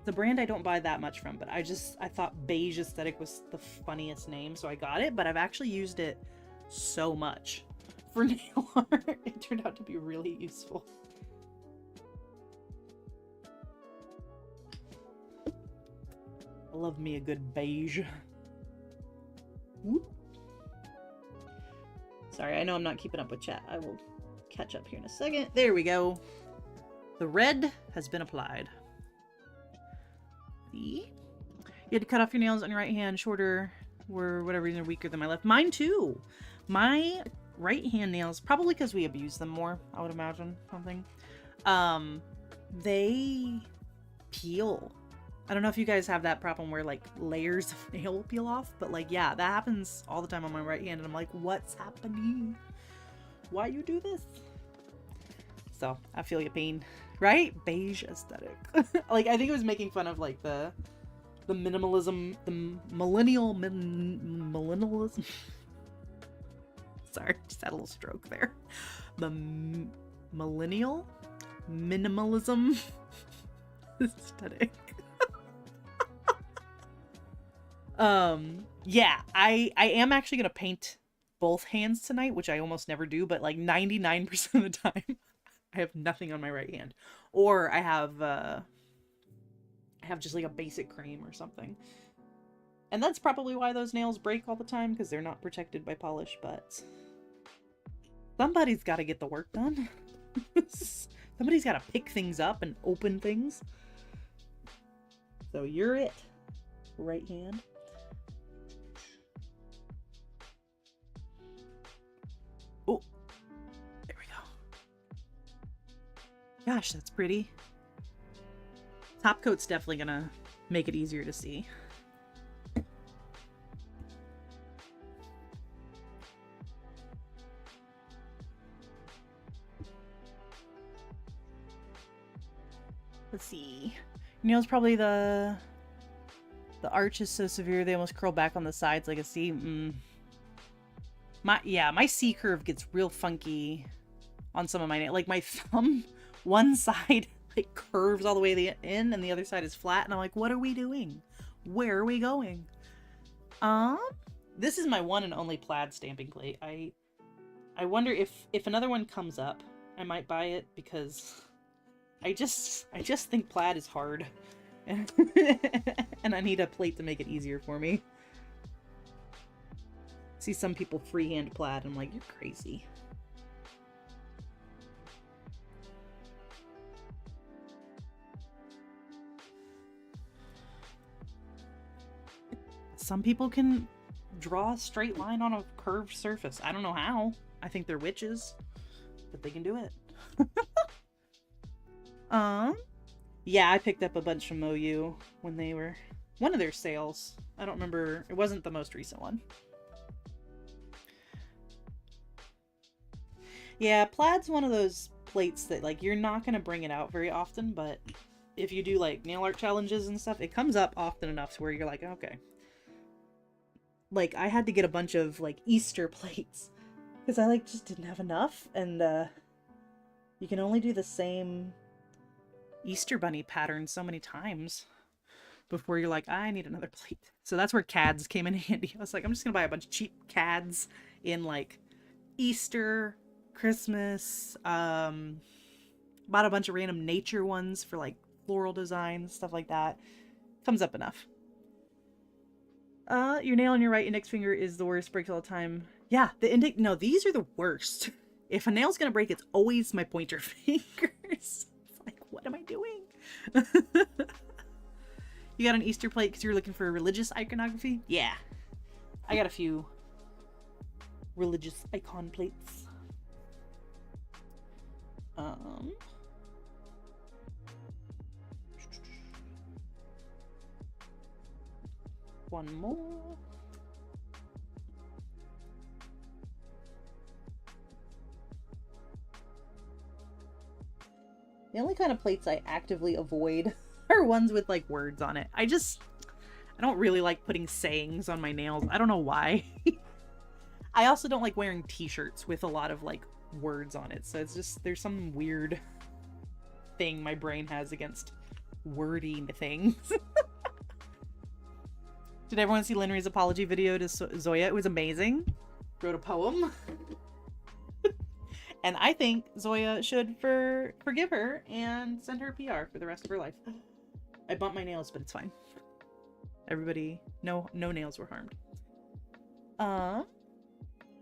The brand I don't buy that much from, but I thought Beige Aesthetic was the funniest name, so I got it, but I've actually used it so much for nail art. It turned out to be really useful. I love me a good beige. Whoop. Sorry, I know I'm not keeping up with chat. I will catch up here in a second. There we go. The red has been applied. See? You had to cut off your nails on your right hand shorter or whatever reason, weaker than my left. Mine too. My right hand nails, probably because we abuse them more, I would imagine, something. They peel. I don't know if you guys have that problem where like layers of nail will peel off, but like, yeah, that happens all the time on my right hand, and I'm like, what's happening? Why you do this? So I feel your pain, right? Beige aesthetic. Like, I think it was making fun of like the minimalism, the millennialism. Sorry, just had a little stroke there. The millennial minimalism aesthetic. Yeah, I am actually gonna paint both hands tonight, which I almost never do, but like 99% of the time I have nothing on my right hand, or I have just like a basic cream or something. And that's probably why those nails break all the time, because they're not protected by polish, but somebody's got to get the work done. Somebody's got to pick things up and open things. So you're it, right hand. Oh, there we go. Gosh, that's pretty. Top coat's definitely gonna make it easier to see. Let's see. Your nail's probably the arch is so severe they almost curl back on the sides like a C. My C curve gets real funky on some of my nails. Like my thumb, one side like curves all the way in and the other side is flat, and I'm like, what are we doing? Where are we going? This is my one and only plaid stamping plate. I wonder if another one comes up, I might buy it, because I just think plaid is hard. And I need a plate to make it easier for me. See some people freehand plaid, I'm like, you're crazy. Some people can draw a straight line on a curved surface. I don't know how. I think they're witches, but they can do it. Yeah, I picked up a bunch from OU when they were one of their sales. I don't remember. It wasn't the most recent one. Yeah, plaid's one of those plates that like you're not going to bring it out very often, but if you do like nail art challenges and stuff, it comes up often enough to where you're like, okay. Like, I had to get a bunch of like Easter plates because I like just didn't have enough, and you can only do the same Easter bunny pattern so many times before you're like, I need another plate. So that's where CADs came in handy. I was like, I'm just gonna buy a bunch of cheap CADs in like Easter, Christmas, bought a bunch of random nature ones for like floral designs, stuff like that. Comes up enough. Your nail on your right index finger is the worst, breaks all the time. Yeah, no, these are the worst. If a nail's gonna break, it's always my pointer fingers. It's like, what am I doing? You got an Easter plate because you're looking for religious iconography? Yeah. I got a few religious icon plates. One more. The only kind of plates I actively avoid are ones with like words on it. I don't really like putting sayings on my nails. I don't know why. I also don't like wearing t-shirts with a lot of like words on it. So it's just, there's some weird thing my brain has against wording things. Did everyone see Linry's apology video to Zoya? It was amazing. Wrote a poem. And I think Zoya should forgive her and send her PR for the rest of her life. I bumped my nails, but it's fine. Everybody, no nails were harmed.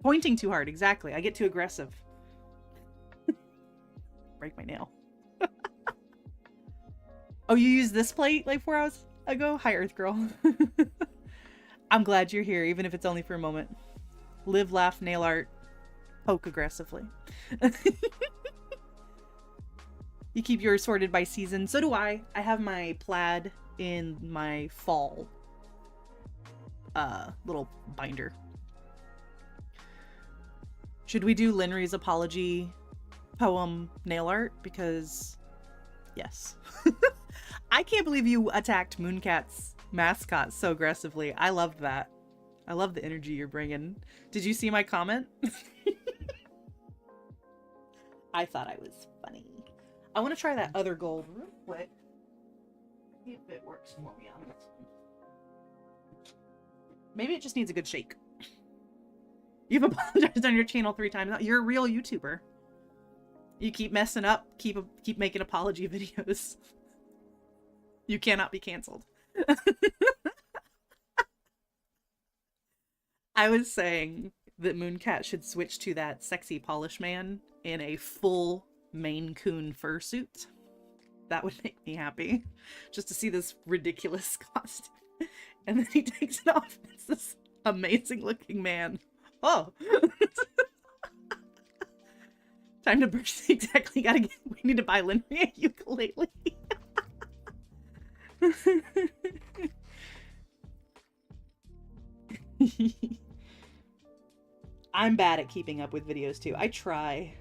Pointing too hard, exactly. I get too aggressive. Break my nail. Oh, you used this plate like 4 hours ago? Hi, Earth Girl. I'm glad you're here, even if it's only for a moment. Live, laugh, nail art, poke aggressively. You keep yours sorted by season. So do I. I have my plaid in my fall little binder. Should we do Linry's apology poem nail art? Because yes. I can't believe you attacked Mooncat's mascot so aggressively. I loved that. I love the energy you're bringing. Did you see my comment? I thought I was funny. I want to try that other gold real quick. See if it works for me on this one. Maybe it just needs a good shake. You've apologized on your channel 3 times now. You're a real YouTuber. You keep messing up, keep making apology videos. You cannot be canceled. I was saying that Mooncat should switch to that sexy polish man in a full Maine Coon fursuit. That would make me happy. Just to see this ridiculous costume. And then he takes it off. It's this amazing looking man. Oh. Time to burst. Exactly. We need to buy Linry a ukulele. I'm bad at keeping up with videos too. I try,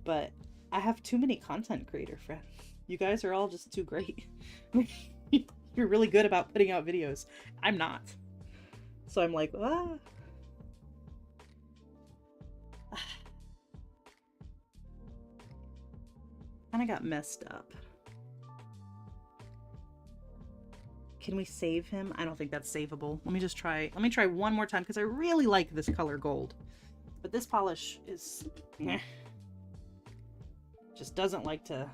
but I have too many content creator friends. You guys are all just too great. You're really good about putting out videos. I'm not. So I'm like, ah. And I got messed up. Can we save him? I don't think that's savable. Let me try one more time because I really like this color gold. But this polish is just doesn't like to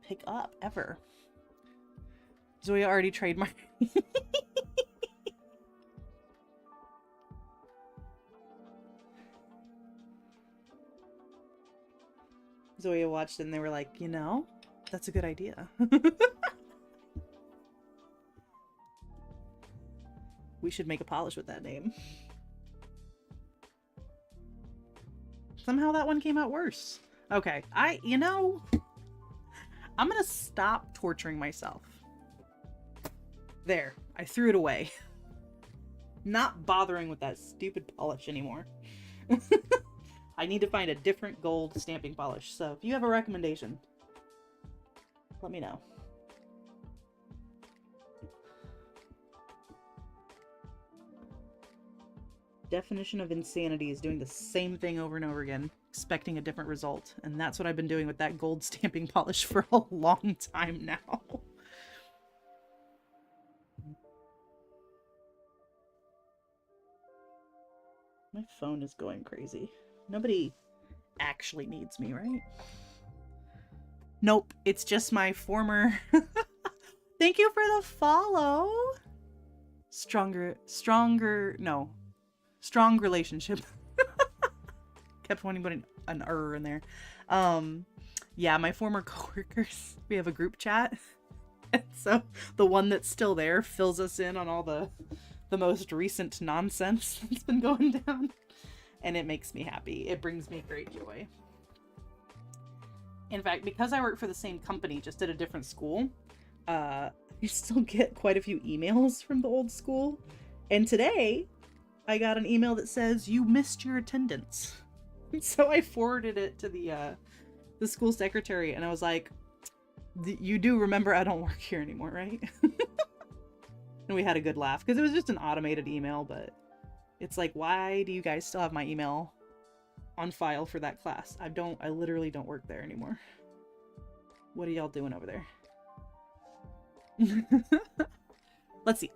pick up ever. Zoya already trademarked. Zoya watched and they were like, you know, that's a good idea. We should make a polish with that name. Somehow that one came out worse. Okay, you know, I'm gonna stop torturing myself. There, I threw it away. Not bothering with that stupid polish anymore. I need to find a different gold stamping polish. So if you have a recommendation, let me know. Definition of insanity is doing the same thing over and over again, expecting a different result. And that's what I've been doing with that gold stamping polish for a long time now. My phone is going crazy. Nobody actually needs me, right? Nope, it's just my former... Thank you for the follow! Strong relationship. Kept wanting to put an in there. Yeah, my former coworkers, we have a group chat. And so the one that's still there fills us in on all the most recent nonsense that's been going down. And it makes me happy. It brings me great joy. In fact, because I work for the same company, just at a different school, you still get quite a few emails from the old school. And today, I got an email that says, you missed your attendance. So I forwarded it to the school secretary, and I was like, you do remember I don't work here anymore, right? And we had a good laugh, because it was just an automated email, but it's like, why do you guys still have my email on file for that class? I literally don't work there anymore. What are y'all doing over there? Let's see.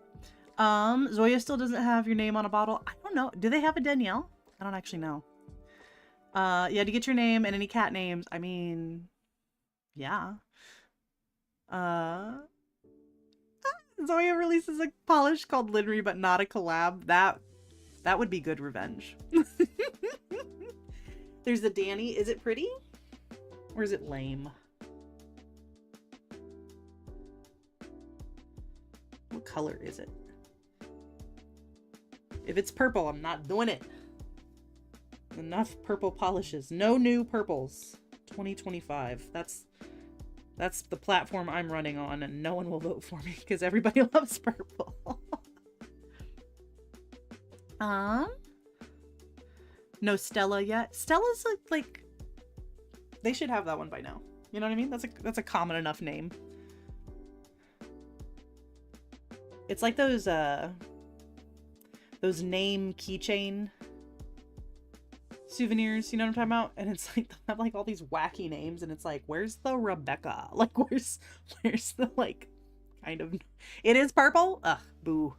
Zoya still doesn't have your name on a bottle. I don't know. Do they have a Danielle? I don't actually know. Yeah, to get your name and any cat names. I mean, yeah. Uh, Zoya releases a polish called Linry, but not a collab. That would be good revenge. There's the Danny. Is it pretty? Or is it lame? What color is it? If it's purple, I'm not doing it. Enough purple polishes. No new purples. 2025. That's the platform I'm running on, and no one will vote for me because everybody loves purple. No Stella yet. Stella's like they should have that one by now. You know what I mean? That's a common enough name. It's like those name keychain souvenirs, you know what I'm talking about? And it's like they have like all these wacky names, and it's like, where's the Rebecca? Like where's the like kind of it is purple? Ugh, boo.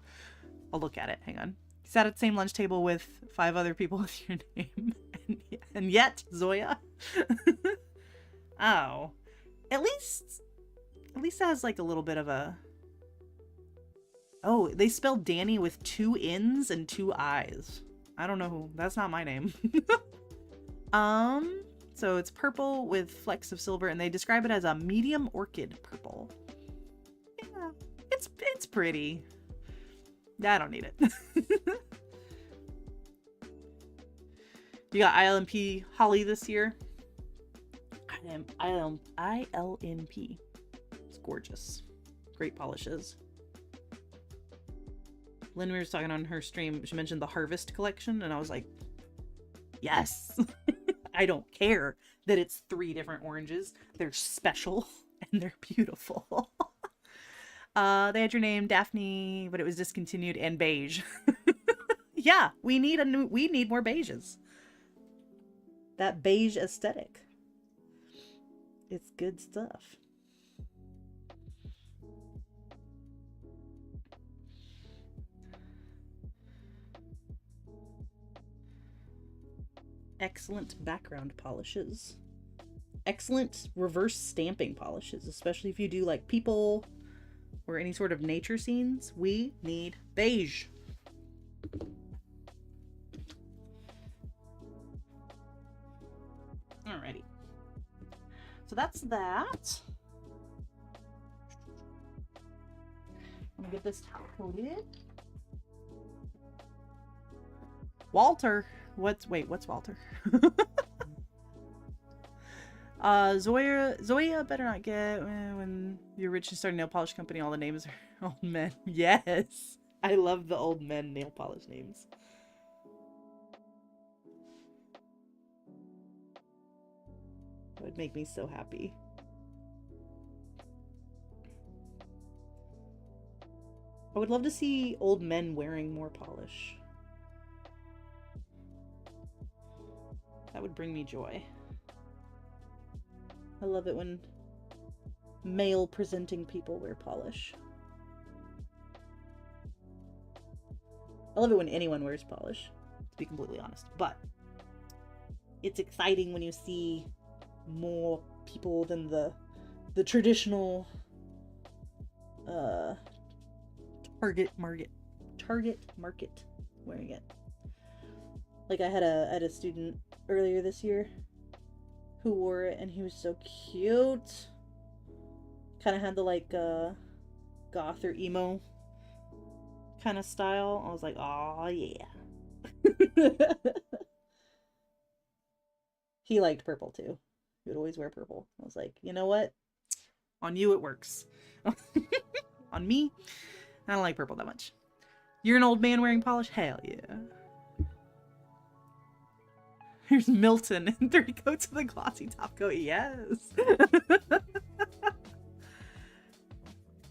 I'll look at it. Hang on. You sat at the same lunch table with 5 other people with your name. And yet, Zoya. Oh. At least it has like a little bit of a Oh, they spelled Danny with 2 N's and 2 I's. I don't know who. That's not my name. So it's purple with flecks of silver, and they describe it as a medium orchid purple. Yeah, it's pretty. I don't need it. You got ILMP Holly this year. ILMP. It's gorgeous. Great polishes. Lynn was talking on her stream. She mentioned the Harvest collection, and I was like, yes. I don't care that it's 3 different oranges. They're special and they're beautiful. They had your name Daphne, but it was discontinued, and beige. Yeah, we need more beiges. That beige aesthetic. It's good stuff. Excellent background polishes. Excellent reverse stamping polishes, especially if you do like people or any sort of nature scenes. We need beige. Alrighty. So that's that. I'm gonna get this top coated. Walter. What's Walter? Zoya better not get when you're rich and start a nail polish company, all the names are old men. Yes. I love the old men nail polish names. That would make me so happy. I would love to see old men wearing more polish. That would bring me joy. I love it when male presenting people wear polish. I love it when anyone wears polish, to be completely honest. But it's exciting when you see more people than the traditional target market wearing it. Like I had a student earlier this year who wore it, and he was so cute. Kind of had the like goth or emo kind of style. I was like, oh yeah. He liked purple too. He would always wear purple. I was like, you know what? On you it works. On me, I don't like purple that much. You're an old man wearing polish? Hell yeah. Here's Milton in 30 coats of the glossy top coat. Yes.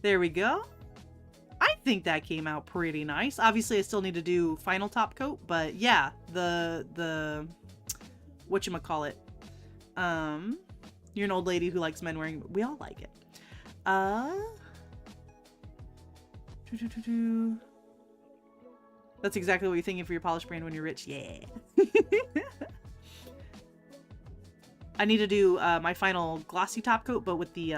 There we go. I think that came out pretty nice. Obviously, I still need to do final top coat, but yeah, the whatchamacallit. You're an old lady who likes men wearing. We all like it. That's exactly what you're thinking for your polish brand when you're rich. Yeah. I need to do my final glossy top coat, but with the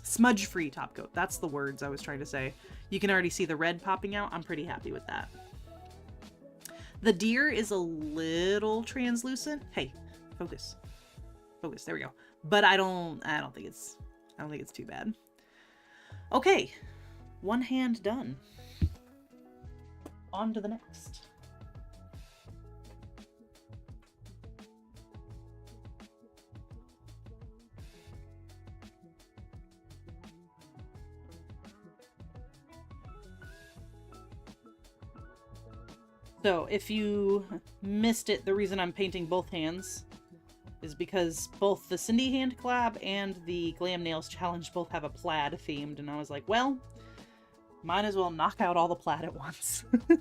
smudge-free top coat. That's the words I was trying to say. You can already see the red popping out. I'm pretty happy with that. The deer is a little translucent. Hey, focus. Focus. There we go. But I don't think it's too bad. Okay. One hand done. On to the next. So if you missed it, the reason I'm painting both hands is because both the Cindy Hand collab and the Glam Nails challenge both have a plaid themed, and I was like, well, might as well knock out all the plaid at once. There's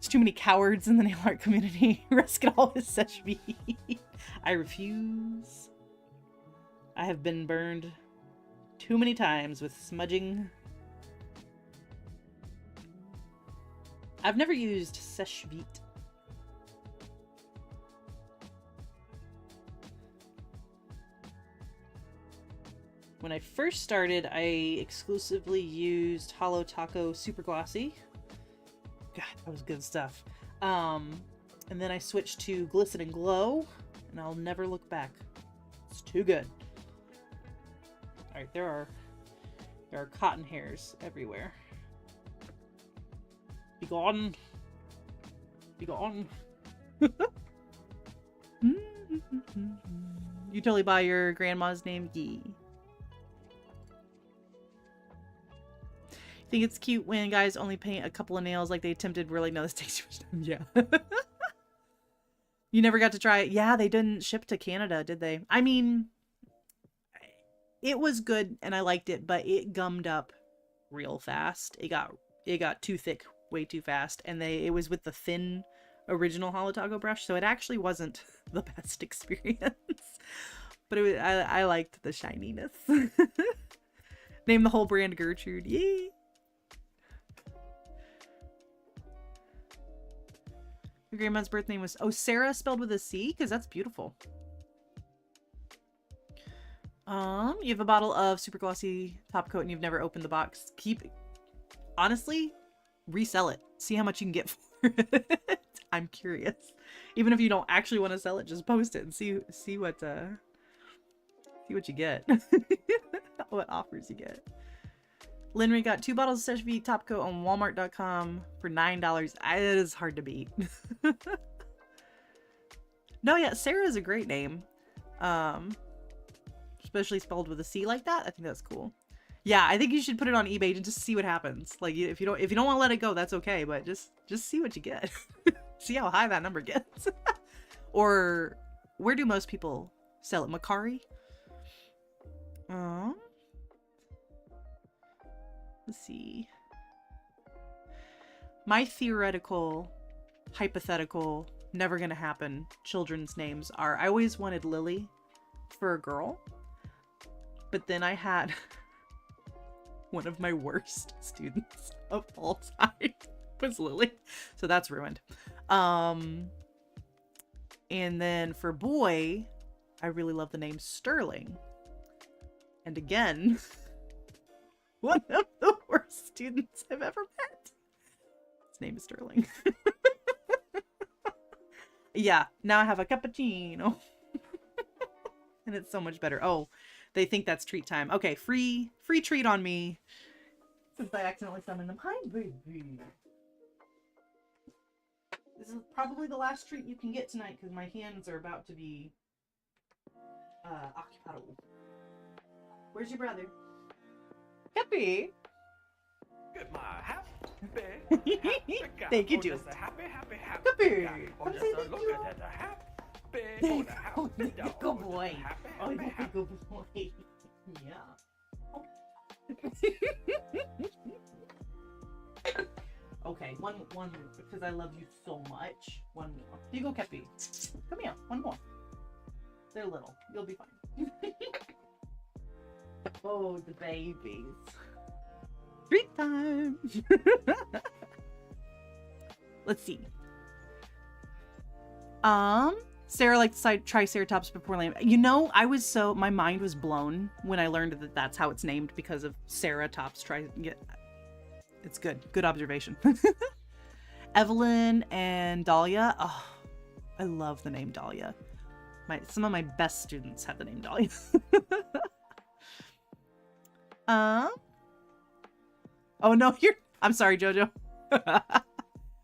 too many cowards in the nail art community. Risk it all with such me. I refuse. I have been burned too many times with smudging. I've never used sèche vite. When I first started, I exclusively used Holo Taco Super Glossy. God, that was good stuff. And then I switched to Glisten and Glow, and I'll never look back. It's too good. Alright, there are cotton hairs everywhere. Be gone. Be gone. You totally buy your grandma's name, Yee. Think it's cute when guys only paint a couple of nails like they attempted. Really, no, this takes too much time. Yeah. You never got to try it? Yeah, they didn't ship to Canada, did they? I mean, it was good and I liked it, but it gummed up real fast. It got too thick way too fast, and it was with the thin original Holo Taco brush, so it actually wasn't the best experience. But I liked the shininess. Name the whole brand Gertrude. Yay! Your grandma's birth name was Sarah spelled with a C, because that's beautiful. You have a bottle of super glossy top coat and you've never opened the box. Honestly, resell it. See how much you can get for it. I'm curious. Even if you don't actually want to sell it, just post it and see what you get. What offers you get. Linry got 2 bottles of Sèche Vite top coat on Walmart.com for $9. It is hard to beat. No, yeah, Sarah is a great name. Especially spelled with a C like that. I think that's cool. Yeah, I think you should put it on eBay and just see what happens. Like, if you don't want to let it go, that's okay, but just see what you get. See how high that number gets. Or where do most people sell it? Macari? Let's see. My theoretical, hypothetical, never gonna happen children's names are, I always wanted Lily for a girl, but then I had one of my worst students of all time was Lily, so that's ruined. And then for boy, I really love the name Sterling. And again, one of the worst students I've ever met. His name is Sterling. Yeah, now I have a cappuccino. And it's so much better. Oh, they think that's treat time. Okay, free treat on me. Since I accidentally summoned them. Hi, baby. This is probably the last treat you can get tonight because my hands are about to be occupied. Where's your brother? Happy. Get my happy. Thank you, Jules. Happy. Happy. Come say thank you. Look at the happy. Oh, good boy. Oh, good boy. Yeah. Okay, one because I love you so much. One more. Here you go, Kepi. Come here. One more. They're little. You'll be fine. Oh, the babies. Treat time. Let's see. Sarah liked Triceratops before Lamb. My mind was blown when I learned that that's how it's named because of Ceratops. It's good. Good observation. Evelyn and Dahlia. Oh, I love the name Dahlia. Some of my best students have the name Dahlia. Oh no, I'm sorry, Jojo.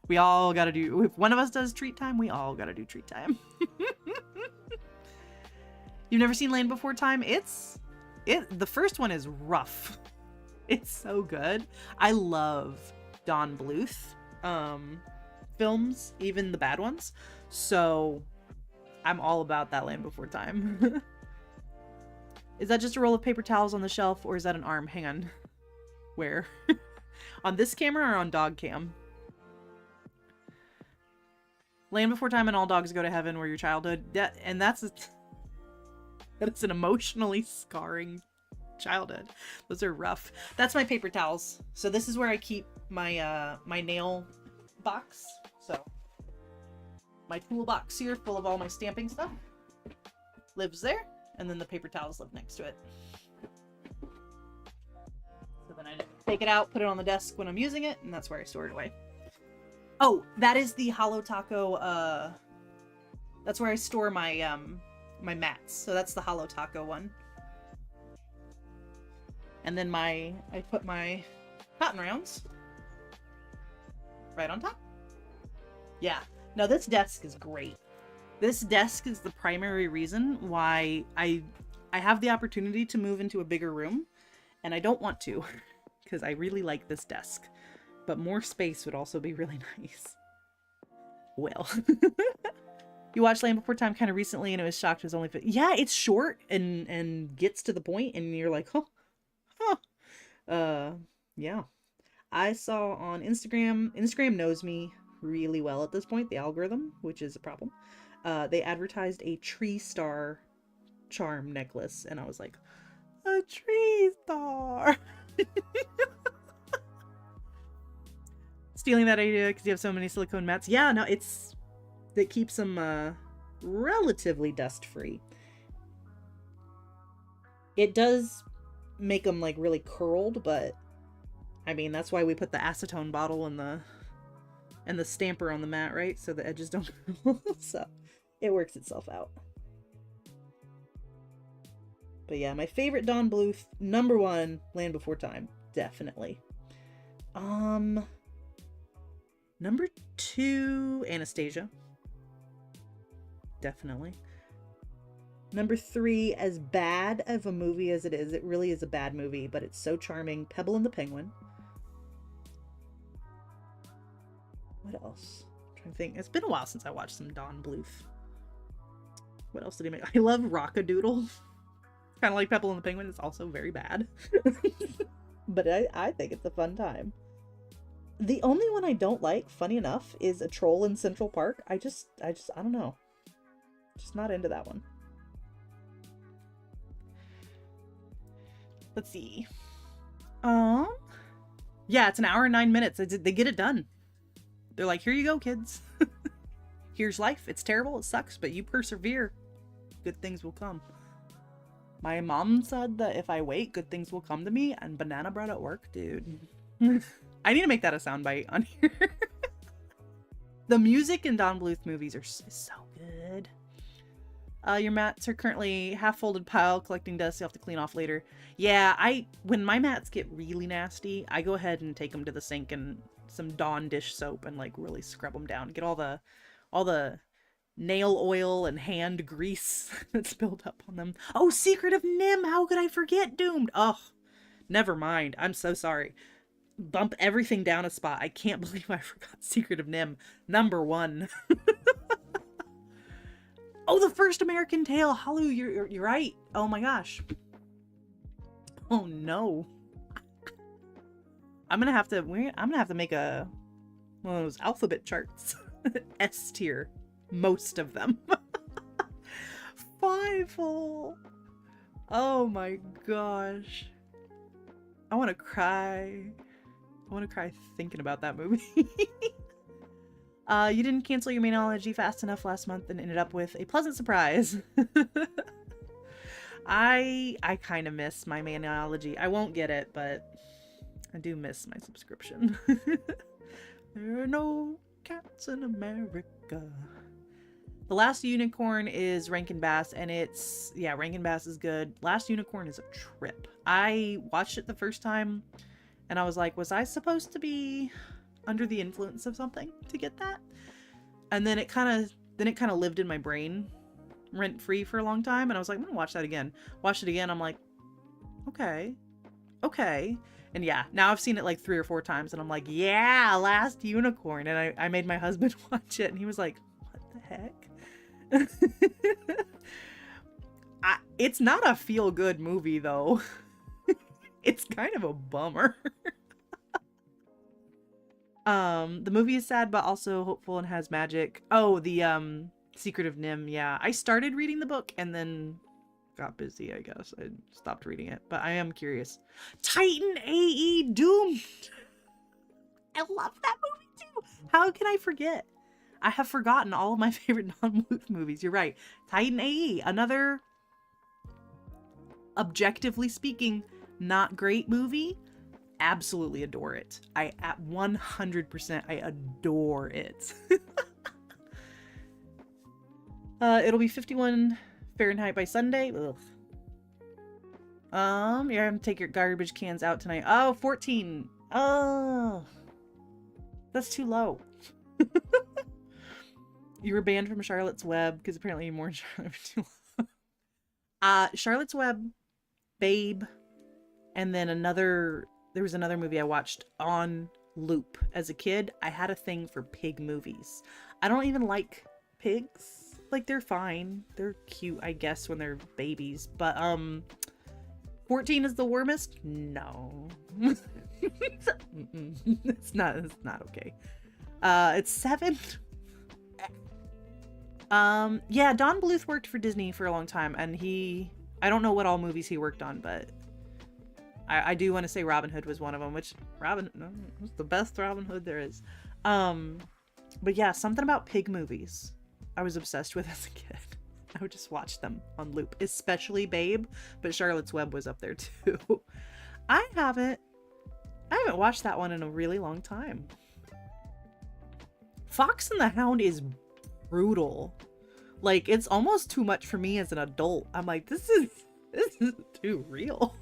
We all gotta do, if one of us does treat time, we all gotta do treat time. You've never seen Land Before Time? The first one is rough. It's so good. I love Don Bluth films, even the bad ones. So I'm all about that Land Before Time. Is that just a roll of paper towels on the shelf, or is that an arm? Hang on. Where? On this camera or on dog cam? Land Before Time and All Dogs Go to Heaven were your childhood. That's an emotionally scarring childhood. Those are rough. That's my paper towels. So this is where I keep my my nail box. So my toolbox here full of all my stamping stuff lives there, and then the paper towels live next to it. So then I take it out, put it on the desk when I'm using it, and that's where I store it away. Oh, that is the Holo Taco, that's where I store my, my mats. So that's the Holo Taco one. And then I put my cotton rounds right on top. Yeah. No, this desk is great. This desk is the primary reason why I have the opportunity to move into a bigger room, and I don't want to, because I really like this desk. But more space would also be really nice. Well. You watched Land Before Time kind of recently and it was shocked it was only yeah, it's short and gets to the point and you're like, yeah. I saw on Instagram knows me really well at this point, the algorithm, which is a problem. They advertised a tree star charm necklace and I was like, a tree star. Stealing that idea because you have so many silicone mats. Yeah, no, that keeps them relatively dust free. It does make them like really curled, but I mean that's why we put the acetone bottle and the stamper on the mat, right? So the edges don't curl. So it works itself out. But yeah, my favorite Don Bluth, number one, Land Before Time, definitely. Number two, Anastasia. Definitely. Number three, as bad of a movie as it is, it really is a bad movie, but it's so charming, Pebble and the Penguin. What else? I'm trying to think. It's been a while since I watched some Don Bluth. What else did he make? I love Rockadoodle. Kind of like Pebble and the Penguin. It's also very bad. But I think it's a fun time. The only one I don't like, funny enough, is A Troll in Central Park. I don't know. Just not into that one. Let's see. Yeah, it's an hour and 9 minutes. They get it done. They're like, here you go, kids. Here's life. It's terrible. It sucks, but you persevere. Good things will come. My mom said that if I wait, good things will come to me. And banana bread at work, dude. I need to make that a soundbite on here. The music in Don Bluth movies is so good. Your mats are currently half-folded pile, collecting dust you have to clean off later. Yeah, when my mats get really nasty, I go ahead and take them to the sink and some Dawn dish soap and like really scrub them down. Get all the nail oil and hand grease that's built up on them. Oh, Secret of Nim! How could I forget Doomed? Oh, never mind. I'm so sorry. Bump everything down a spot. I can't believe I forgot Secret of Nim. Number one. Oh, The First American Tale. Hello, you're right. Oh my gosh. Oh no. I'm gonna have to make one of those alphabet charts. S tier. Most of them. Fievel. Oh my gosh. I want to cry. I want to cry thinking about that movie. You didn't cancel your Mainology fast enough last month and ended up with a pleasant surprise. I kind of miss my Mainology. I won't get it, but I do miss my subscription. There are no cats in America. The Last Unicorn is Rankin Bass, and yeah, Rankin Bass is good. Last Unicorn is a trip. I watched it the first time, and I was like, was I supposed to be under the influence of something to get that? And then it kind of lived in my brain rent free for a long time, and I was like, I'm gonna watch that again. Watched it again, I'm like, okay. And yeah, now I've seen it like 3 or 4 times, and I'm like, yeah, Last Unicorn. And I made my husband watch it, and he was like, what the heck? It's not a feel-good movie, though. It's kind of a bummer. The movie is sad, but also hopeful and has magic. Oh, the Secret of Nim. Yeah, I started reading the book and then got busy, I guess. I stopped reading it, but I am curious. Titan AE Doomed! I love that movie too! How can I forget? I have forgotten all of my favorite non-Bluth movies. You're right. Titan AE, another, objectively speaking, not great movie. Absolutely adore it. At 100%, I adore it. It'll be 51 Fahrenheit by Sunday. Ugh. You're having to take your garbage cans out tonight. Oh, 14. Oh, that's too low. You were banned from Charlotte's Web because apparently you mourned Charlotte for too long. Charlotte's Web, Babe, and then there was another movie I watched on loop as a kid. I had a thing for pig movies. I don't even like pigs. Like, they're fine. They're cute, I guess, when they're babies. But, 14 is the warmest? No. It's not okay. It's 7. Yeah, Don Bluth worked for Disney for a long time, and I don't know what all movies he worked on, but I do want to say Robin Hood was one of them, which was the best Robin Hood there is. But yeah, something about pig movies I was obsessed with as a kid. I would just watch them on loop, especially Babe, but Charlotte's Web was up there too. I haven't watched that one in a really long time. Fox and the Hound is brutal. Like, it's almost too much for me as an adult. I'm like, this is too real.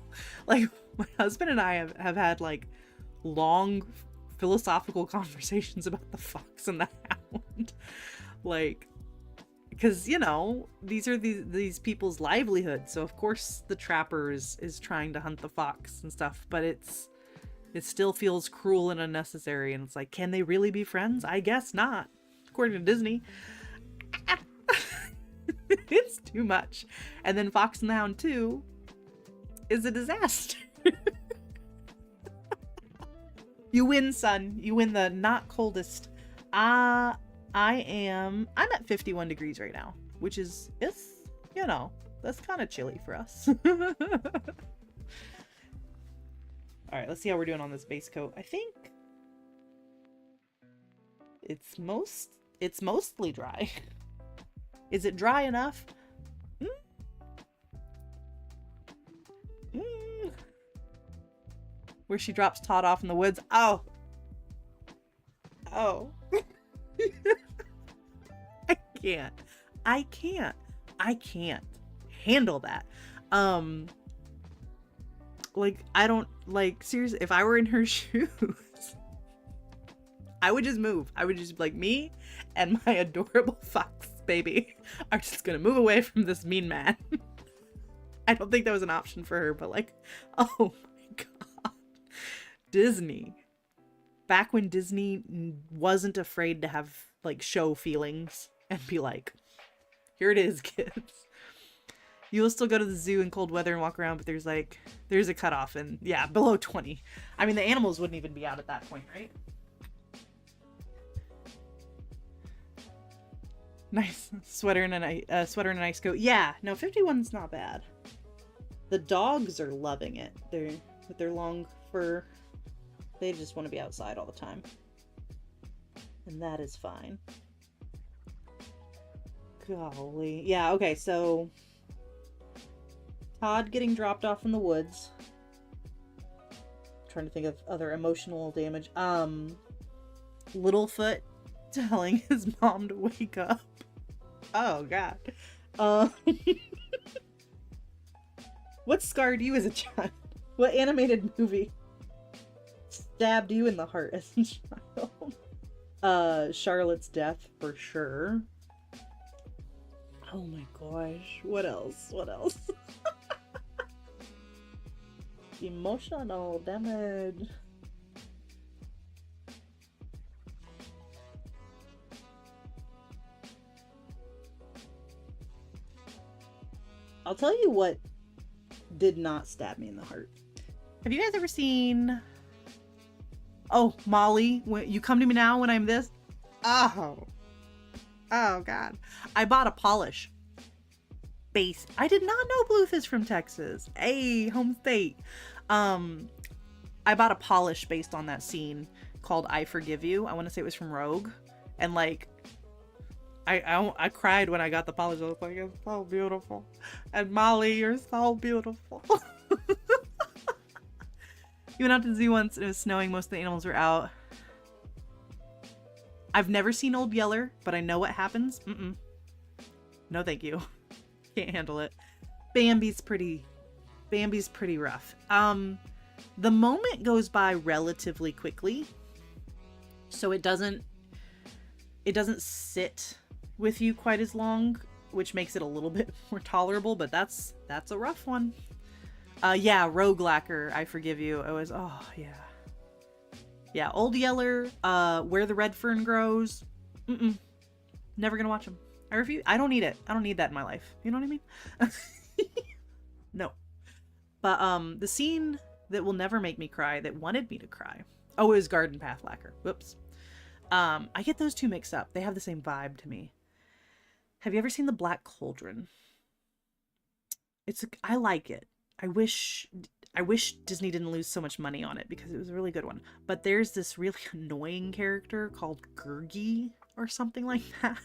Like, my husband and I have had like long philosophical conversations about the fox and the hound. Like, because, you know, these are these people's livelihood, so of course the trapper is trying to hunt the fox and stuff, but it still feels cruel and unnecessary, and it's like, can they really be friends? I guess not, according to Disney. It's too much. And then Fox and the Hound 2 is a disaster. You win, son. You win the not coldest. I'm at 51 degrees right now, which is, you know, that's kind of chilly for us. All right, let's see how we're doing on this base coat. I think it's mostly dry. Is it dry enough? Where she drops Todd off in the woods. Oh. I can't handle that. Like, I don't, like, seriously, if I were in her shoes, I would just move. I would just, like, me and my adorable fox baby are just gonna move away from this mean man. I don't think that was an option for her, but like, oh my god. Disney. Back when Disney wasn't afraid to have, like, show feelings and be like, here it is, kids. You'll still go to the zoo in cold weather and walk around, but there's a cutoff, and yeah, below 20. I mean, the animals wouldn't even be out at that point, right? Nice sweater and an ice coat. Yeah, no, 51's not bad. The dogs are loving it. They're with their long fur. They just want to be outside all the time. And that is fine. Golly. Yeah, okay, so Todd getting dropped off in the woods. Trying to think of other emotional damage. Littlefoot telling his mom to wake up. Oh god. What scarred you as a child? What animated movie stabbed you in the heart as a child? Charlotte's death for sure. Oh my gosh. What else? What else? Emotional damage. I'll tell you what did not stab me in the heart. Have you guys ever seen... Oh, Molly, when you come to me now when I'm this? Oh. Oh, God. I bought a polish. Base. I did not know Bluth is from Texas. Hey, home state. I bought a polish based on that scene called I Forgive You. I want to say it was from Rogue. And like, I cried when I got the polish. I was like, it's so beautiful. And Molly, you're so beautiful. You went out to the zoo once. It was snowing. Most of the animals were out. I've never seen Old Yeller, but I know what happens. No, thank you. Can't handle it. Bambi's pretty rough. The moment goes by relatively quickly, so it doesn't sit with you quite as long, which makes it a little bit more tolerable, but that's a rough one. Yeah, Rogue Lacquer, I Forgive You. It was, oh yeah. Yeah, Old Yeller, Where the Red Fern Grows. Never gonna watch them. I refuse. I don't need it. I don't need that in my life. You know what I mean? No. But the scene that will never make me cry, that wanted me to cry. Oh, it was Garden Path Lacquer. Whoops. I get those two mixed up. They have the same vibe to me. Have you ever seen The Black Cauldron? I like it. I wish Disney didn't lose so much money on it because it was a really good one. But there's this really annoying character called Gurgi or something like that.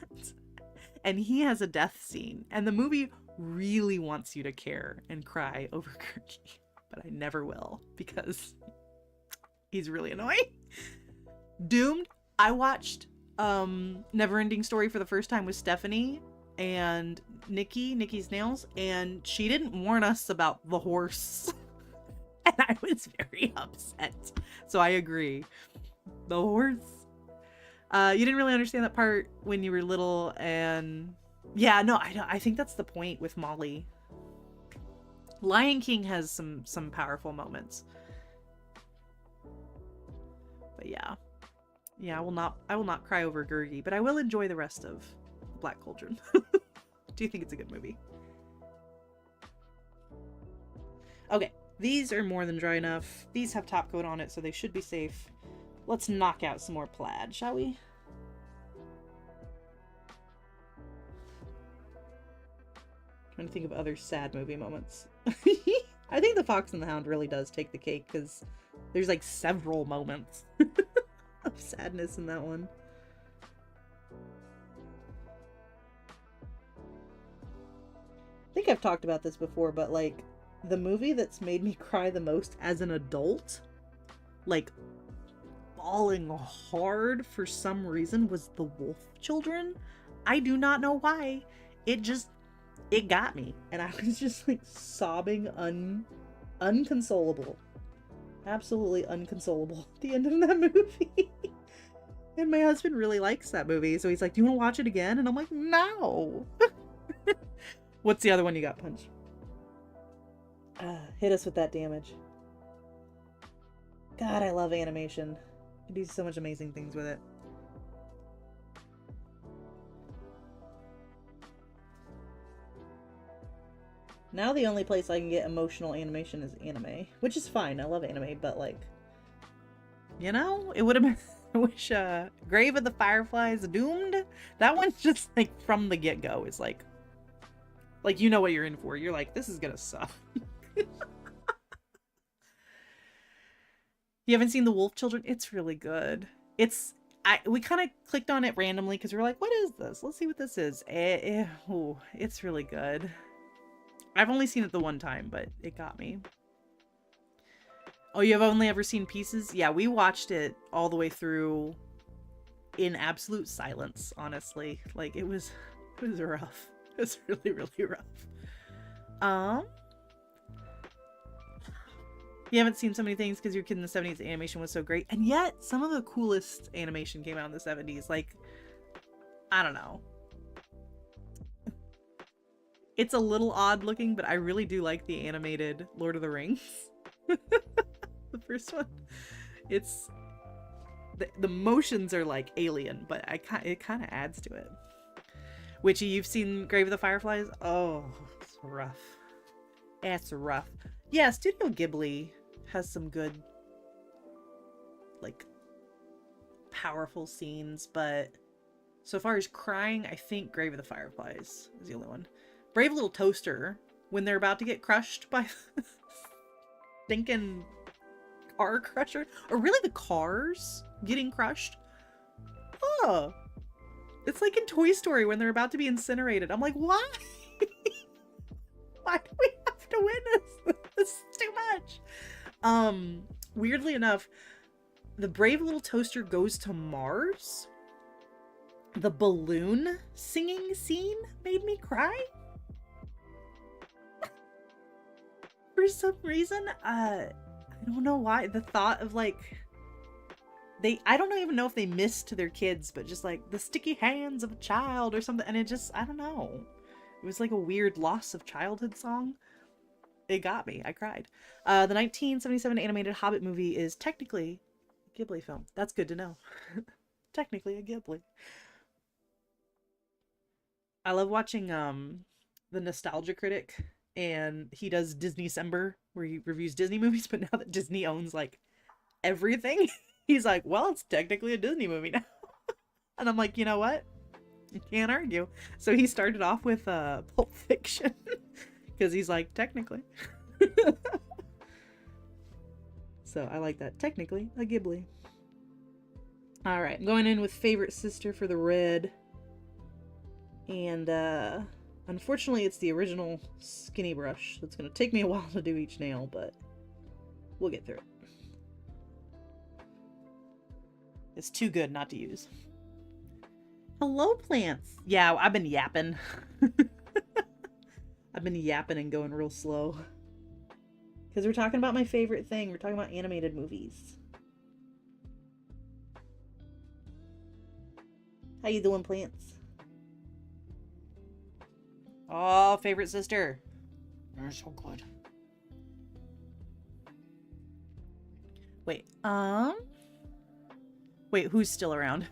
And he has a death scene. And the movie really wants you to care and cry over Gurgi. But I never will because he's really annoying. Doomed. I watched Neverending Story for the first time with Stephanie and Nikki's Nails, and she didn't warn us about the horse. And I was very upset. So I agree. The horse. You didn't really understand that part when you were little, and yeah, no, I think that's the point with Molly. Lion King has some powerful moments. But yeah. Yeah, I will not cry over Gurgi, but I will enjoy the rest of Black Cauldron. Do you think it's a good movie? Okay, these are more than dry enough. These have top coat on it, so they should be safe. Let's knock out some more plaid, shall we? Trying to think of other sad movie moments. I think The Fox and the Hound really does take the cake, because there's like several moments of sadness in that one. I think I've talked about this before, but like the movie that's made me cry the most as an adult, like bawling hard for some reason, was The Wolf Children. I do not know why. It got me, and I was just like sobbing unconsolable. Absolutely unconsolable at the end of that movie. And my husband really likes that movie, so he's like, do you want to watch it again? And I'm like, no. What's the other one you got, Punch? Hit us with that damage. God, I love animation. You do so much amazing things with it. Now the only place I can get emotional animation is anime, which is fine. I love anime, but like, you know, it would have been, I wish, Grave of the Fireflies, Doomed. That one's just like from the get-go is like you know what you're in for. You're like, this is gonna suck. You haven't seen The Wolf Children? It's really good. we kind of clicked on it randomly because we were like, what is this? Let's see what this is. Oh, it's really good. I've only seen it the one time, but it got me. Oh, you have only ever seen pieces? Yeah, we watched it all the way through in absolute silence, honestly. Like, it was rough. It was really, really rough. You haven't seen so many things because you're a kid in the 70s. The animation was so great. And yet, some of the coolest animation came out in the 70s. Like, I don't know. It's a little odd looking, but I really do like the animated Lord of the Rings. The first one. It's... The motions are like alien, but it kind of adds to it. Witchy, you've seen Grave of the Fireflies? Oh, it's rough. It's rough. Yeah, Studio Ghibli has some good, like, powerful scenes, but so far as crying, I think Grave of the Fireflies is the only one. Brave Little Toaster, when they're about to get crushed by stinking car crusher, or really the cars getting crushed. Oh, it's like in Toy Story when they're about to be incinerated. I'm like, why? Why do we have to witness this? This is too much. Weirdly enough, the Brave Little Toaster Goes to Mars, the balloon singing scene made me cry. For some reason, I don't know why. The thought of like, I don't even know if they missed their kids, but just like the sticky hands of a child or something. And it just, I don't know. It was like a weird loss of childhood song. It got me. I cried. The 1977 animated Hobbit movie is technically a Ghibli film. That's good to know. Technically a Ghibli. I love watching the Nostalgia Critic, and he does Disney-cember, where he reviews Disney movies, but now that Disney owns like everything, he's like, well, it's technically a Disney movie now. And I'm like, you know what? You can't argue. So he started off with Pulp Fiction, because he's like, technically. So I like that. Technically a Ghibli. All right, I'm going in with favorite sister for the red. And unfortunately it's the original skinny brush. So it's going to take me a while to do each nail, but we'll get through it. It's too good not to use. Hello, plants. Yeah, I've been yapping. I've been yapping and going real slow. Because we're talking about my favorite thing. We're talking about animated movies. How you doing, plants? Oh, favorite sister. You're so good. Wait, wait, who's still around?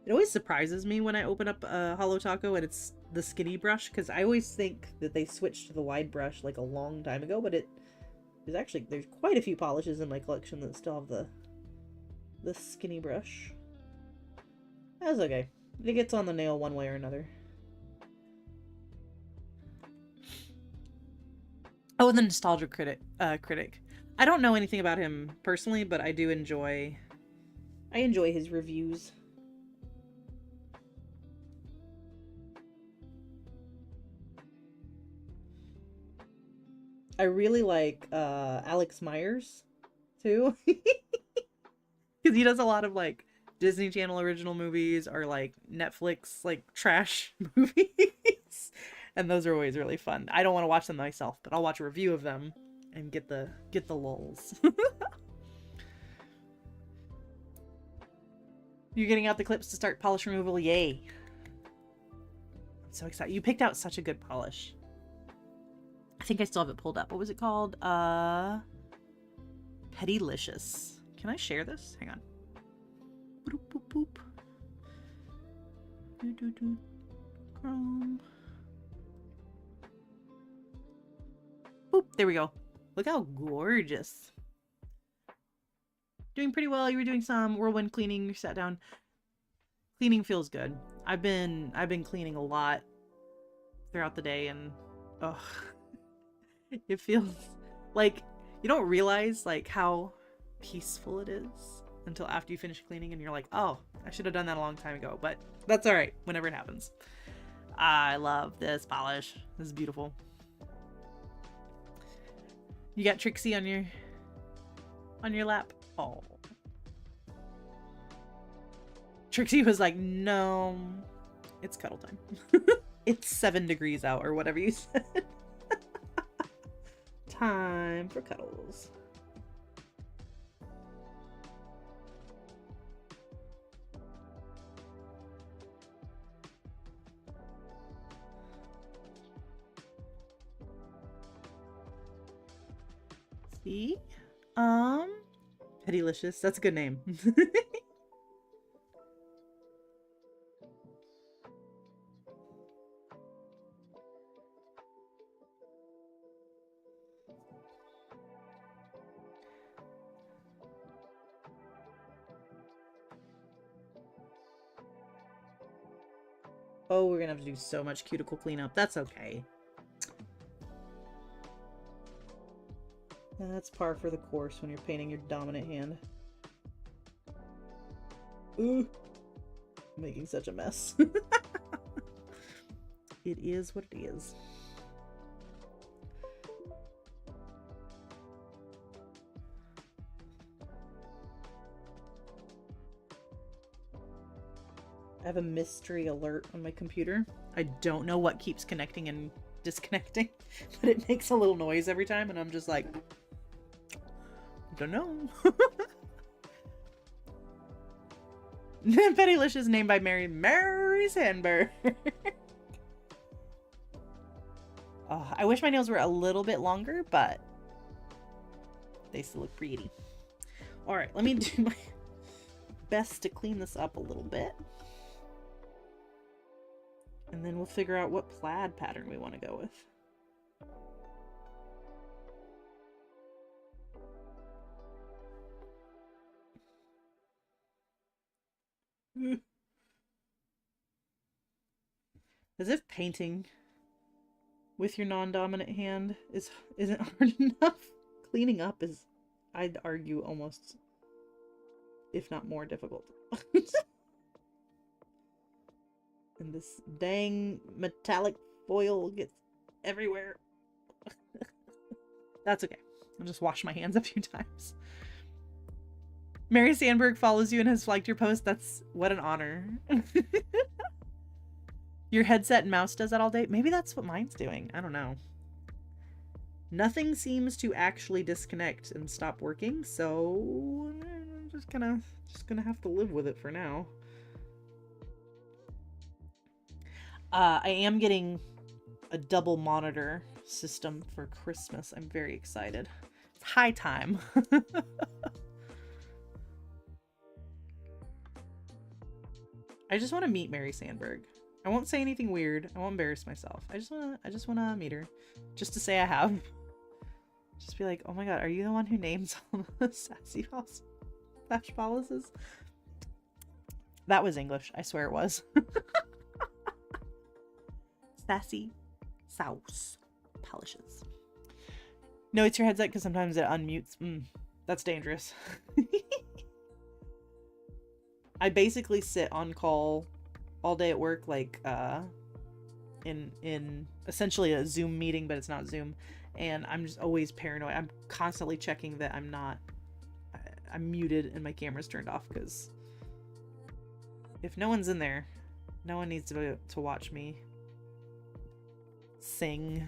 It always surprises me when I open up a Holo Taco and it's the skinny brush, because I always think that they switched to the wide brush like a long time ago, but there's quite a few polishes in my collection that still have the skinny brush. That's okay. It gets on the nail one way or another. Oh, the Nostalgia Critic. I don't know anything about him personally, but I do enjoy his reviews. I really like Alex Myers too. Because he does a lot of like Disney Channel original movies or like Netflix like trash movies. And those are always really fun. I don't want to watch them myself, but I'll watch a review of them and get the lulz. You're getting out the clips to start polish removal. Yay. I'm so excited. You picked out such a good polish. I think I still have it pulled up. What was it called? Pettylicious. Can I share this? Hang on. Boop, boop, boop. Do, do, do. Chrome. Boop. There we go. Look how gorgeous. Doing pretty well. You were doing some whirlwind cleaning. You sat down. Cleaning feels good. I've been cleaning a lot throughout the day, and oh, it feels like you don't realize like how peaceful it is until after you finish cleaning, and you're like, oh, I should have done that a long time ago, but that's all right whenever it happens. I love this polish. This is beautiful. You got Trixie on your lap. Oh, Trixie was like, no, it's cuddle time. It's 7 degrees out, or whatever you said. Time for cuddles. See? Pettylicious. That's a good name. Oh, we're gonna have to do so much cuticle cleanup. That's okay. That's par for the course when you're painting your dominant hand. Ooh. Making such a mess. It is what it is. I have a mystery alert on my computer. I don't know what keeps connecting and disconnecting, but it makes a little noise every time, and I'm just like, don't know. Pettylicious, named by Mary Sandberg. Oh, I wish my nails were a little bit longer, but they still look pretty. All right, let me do my best to clean this up a little bit. And then we'll figure out what plaid pattern we want to go with. As if painting with your non-dominant hand isn't hard enough. Cleaning up is, I'd argue, almost, if not more difficult. And this dang metallic foil gets everywhere. That's okay. I'll just wash my hands a few times. Mary Sandberg follows you and has liked your post. That's what an honor. Your headset and mouse does that all day? Maybe that's what mine's doing. I don't know. Nothing seems to actually disconnect and stop working, so I'm just gonna have to live with it for now. I am getting a double monitor system for Christmas. I'm very excited. It's high time. I just want to meet Mary Sandberg. I won't say anything weird. I won't embarrass myself. I just want to meet her, just to say I have. Just be like, oh my god, are you the one who names all the sassy flash polishes? That was English. I swear it was. Sassy sauce polishes. No, it's your headset because sometimes it unmutes. That's dangerous. I basically sit on call all day at work, like in essentially a Zoom meeting, but it's not Zoom, and I'm just always paranoid. I'm constantly checking that I'm muted and my camera's turned off, because if no one's in there, no one needs to watch me sing,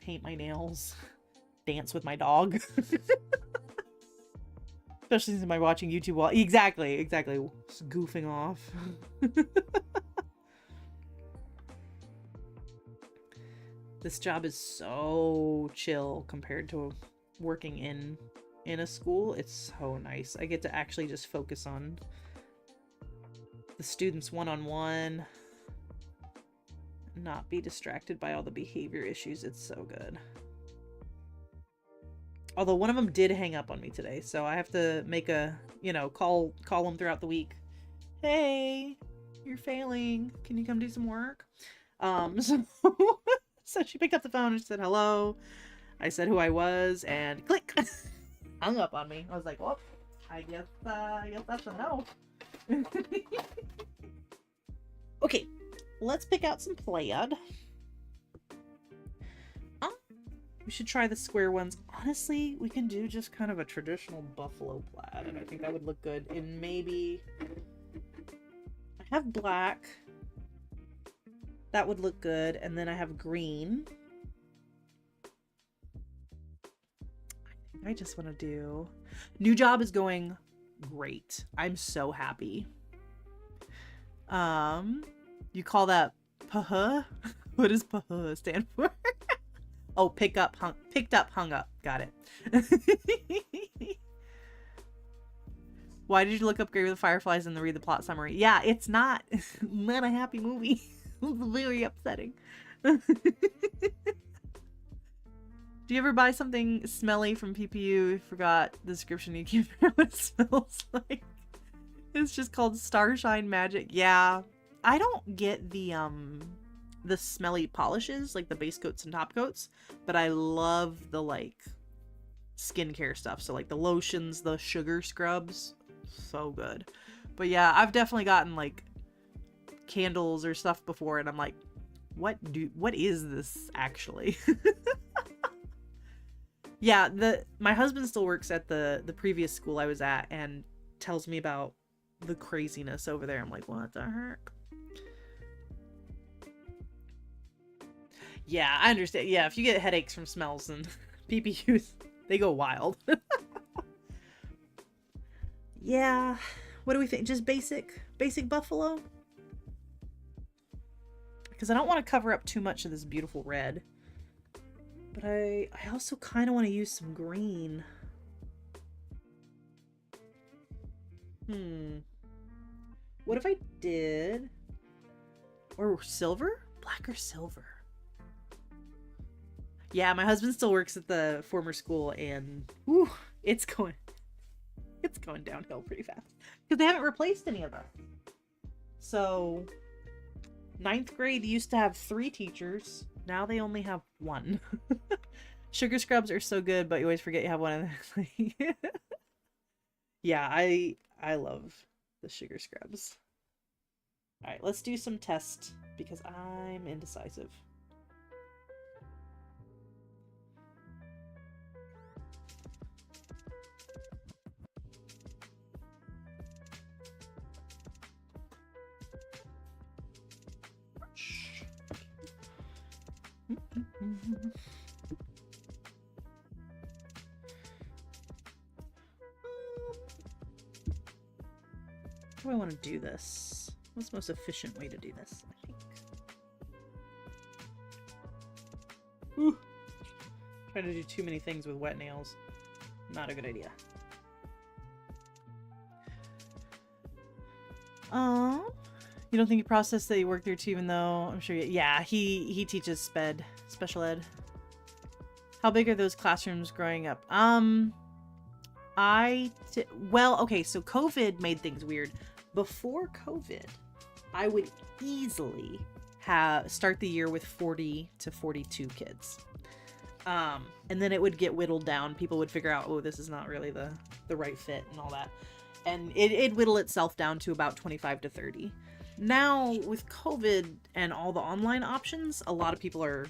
paint my nails, dance with my dog. Especially since I'm watching YouTube while exactly just goofing off. This job is so chill compared to working in a school. It's so nice. I get to actually just focus on the students one-on-one, not be distracted by all the behavior issues. It's so good. Although one of them did hang up on me today, so I have to make a, call them throughout the week. Hey, you're failing. Can you come do some work? So, so she picked up the phone and she said hello. I said who I was, and click, hung up on me. I was like, well, I guess that's a no. Okay, let's pick out some plaid. We should try the square ones. Honestly, we can do just kind of a traditional buffalo plaid, and I think that would look good in maybe... I have black. That would look good, and then I have green. I just want to do... New job is going great. I'm so happy. You call that puh? What does puh stand for? Oh, picked up, hung up. Got it. Why did you look up Grave of the Fireflies and read the plot summary? Yeah, it's not a happy movie. It's very upsetting. Do you ever buy something smelly from PPU? You forgot the description you gave me what it smells like. It's just called Starshine Magic. Yeah. I don't get the smelly polishes, like the base coats and top coats, but I love the like skincare stuff. So like the lotions, the sugar scrubs, so good. But yeah, I've definitely gotten like candles or stuff before, and I'm like, what is this actually? Yeah, my husband still works at the previous school I was at and tells me about the craziness over there. I'm like, what the heck? Yeah, I understand. Yeah, if you get headaches from smells and PPUs, they go wild. Yeah, what do we think? Just basic buffalo? Because I don't want to cover up too much of this beautiful red. But I also kind of want to use some green. What if I did... Or silver? Black or silver? Yeah, my husband still works at the former school, and whew, it's going downhill pretty fast. Because they haven't replaced any of us. So, 9th grade used to have 3 teachers. Now they only have 1. Sugar scrubs are so good, but you always forget you have one of them. Yeah, I love the sugar scrubs. Alright, let's do some tests, because I'm indecisive. How do I want to do this? What's the most efficient way to do this? I think. Ooh. Trying to do too many things with wet nails. Not a good idea. You don't think he processed that you worked there too, even though I'm sure yeah, he teaches special ed. How big are those classrooms growing up? Well, okay, so COVID made things weird. Before COVID, I would easily start the year with 40 to 42 kids. And then it would get whittled down. People would figure out, oh, this is not really the right fit and all that. And it'd whittle itself down to about 25 to 30. Now, with COVID and all the online options, a lot of people are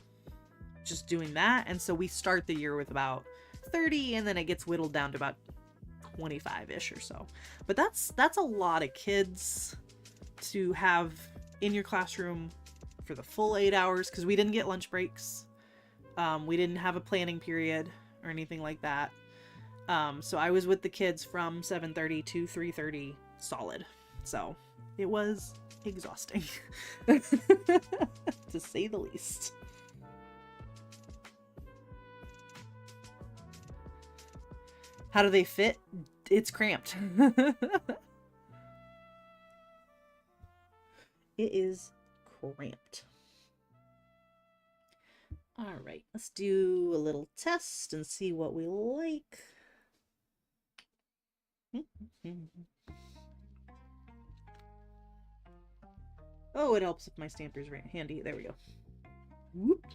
just doing that. And so we start the year with about 30, and then it gets whittled down to about 25-ish or so. But that's a lot of kids to have in your classroom for the full 8 hours, because we didn't get lunch breaks. We didn't have a planning period or anything like that. So I was with the kids from 7:30 to 3:30 solid. So it was exhausting, to say the least. How do they fit? It's cramped. It is cramped. All right, let's do a little test and see what we like. Oh, it helps if my stamper's right handy. There we go. Whoop.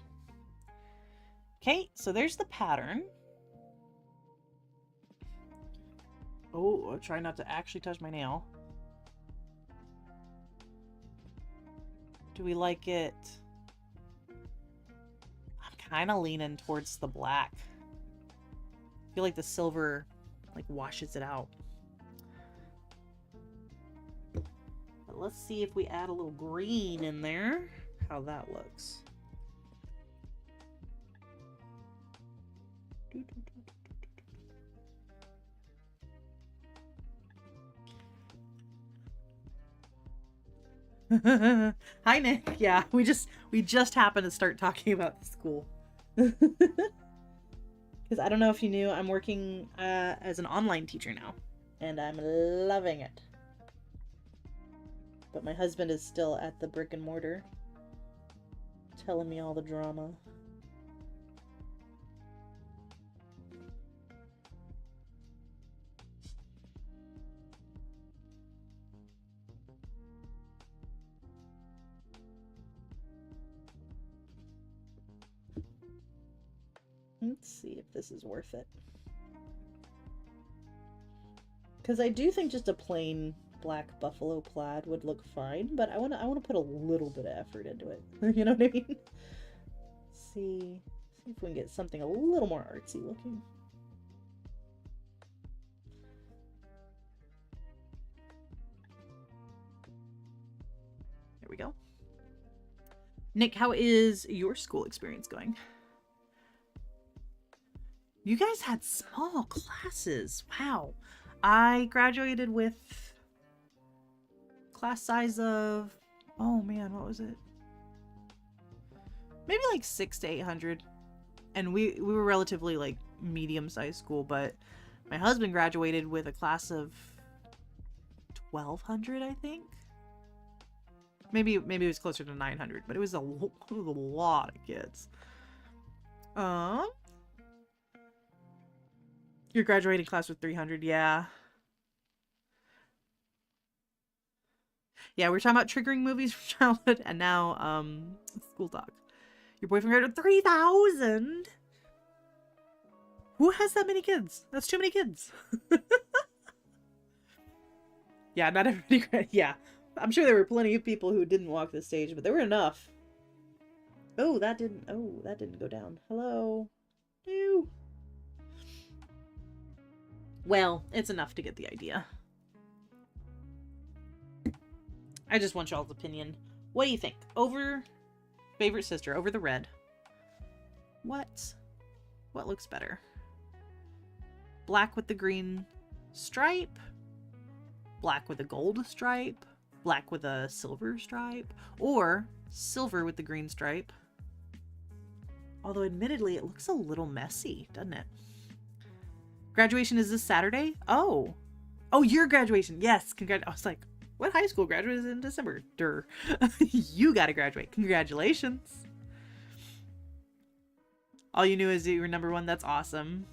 Okay, so there's the pattern. Oh, I'll try not to actually touch my nail. Do we like it? I'm kind of leaning towards the black. I feel like the silver like washes it out. But let's see if we add a little green in there, how that looks. Hi Nick. Yeah, we just happened to start talking about the school. Because I don't know if you knew, I'm working as an online teacher now, and I'm loving it. But my husband is still at the brick and mortar, telling me all the drama. Let's see if this is worth it. Because I do think just a plain black buffalo plaid would look fine, but I wanna put a little bit of effort into it. You know what I mean? See if we can get something a little more artsy looking. There we go. Nick, how is your school experience going? You guys had small classes. Wow. I graduated with class size of, oh man, what was it? Maybe like 600 to 800. And we were relatively like medium-sized school, but my husband graduated with a class of 1,200, I think. Maybe it was closer to 900, but it was a lot of kids. Your graduating class was 300, yeah. Yeah, we were talking about triggering movies from childhood, and now, school talk. Your boyfriend graduated 3,000? Who has that many kids? That's too many kids. Yeah, not everybody, yeah. I'm sure there were plenty of people who didn't walk the stage, but there were enough. Oh, that didn't go down. Hello? No. Well, it's enough to get the idea. I just want y'all's opinion. What do you think? Over favorite sister, over the red. What looks better? Black with the green stripe? Black with a gold stripe? Black with a silver stripe? Or silver with the green stripe? Although admittedly, it looks a little messy, doesn't it? Graduation is this Saturday? Oh, your graduation. Yes, congrats. I was like, what high school graduates in December? Durr. You gotta graduate. Congratulations. All you knew is you were number one. That's awesome.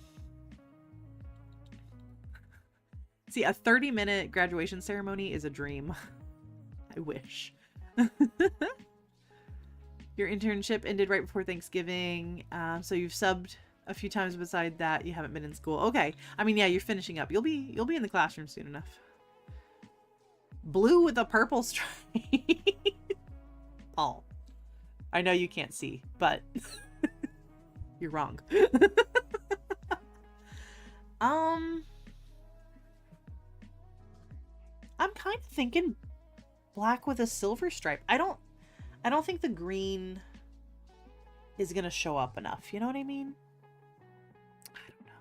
See, a 30-minute graduation ceremony is a dream. I wish. Your internship ended right before Thanksgiving, so you've subbed a few times. Beside that, you haven't been in school. Okay, I mean, yeah, you're finishing up. You'll be in the classroom soon enough. Blue with a purple stripe. Paul, I know you can't see, but you're wrong. I'm kind of thinking black with a silver stripe. I don't think the green is gonna show up enough. You know what I mean? I don't know.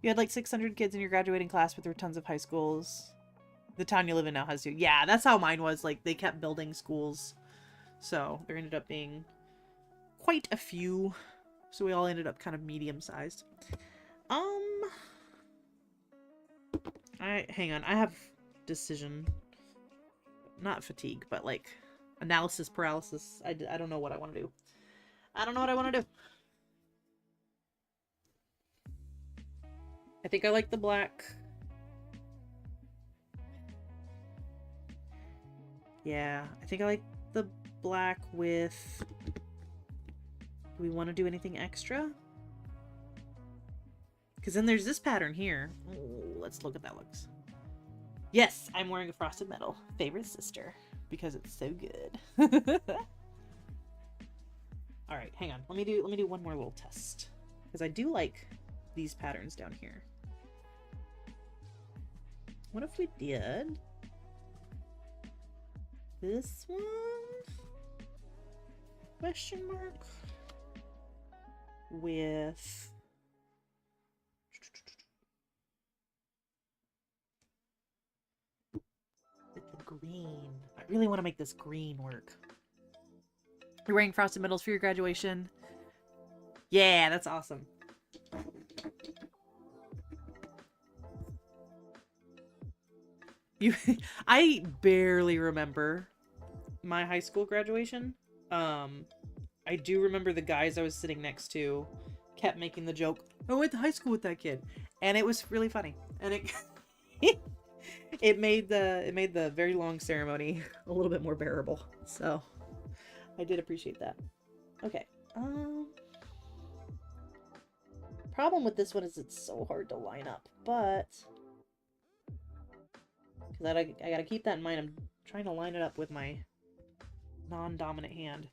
You had like 600 kids in your graduating class, but there were tons of high schools. The town you live in now has two. Yeah, that's how mine was. Like, they kept building schools. So there ended up being quite a few. So we all ended up kind of medium-sized. Hang on. I have decision. Not fatigue, but like analysis paralysis. I don't know what I want to do. I don't know what I want to do. I think I like the black. Yeah, I think I like the black with... Do we want to do anything extra? Because then there's this pattern here. Ooh, let's look at that looks. Yes, I'm wearing a frosted metal. Favorite sister. Because it's so good. Alright, hang on. Let me do one more little test. Because I do like these patterns down here. What if we did this one? Question mark? With the green. I really want to make this green work. You're wearing frosted metals for your graduation? Yeah, that's awesome. I barely remember my high school graduation. I do remember the guys I was sitting next to kept making the joke, "I went to high school with that kid," and it was really funny, and it it made the very long ceremony a little bit more bearable. So I did appreciate that. Okay. Problem with this one is it's so hard to line up, but because I gotta keep that in mind. I'm trying to line it up with my non-dominant hand.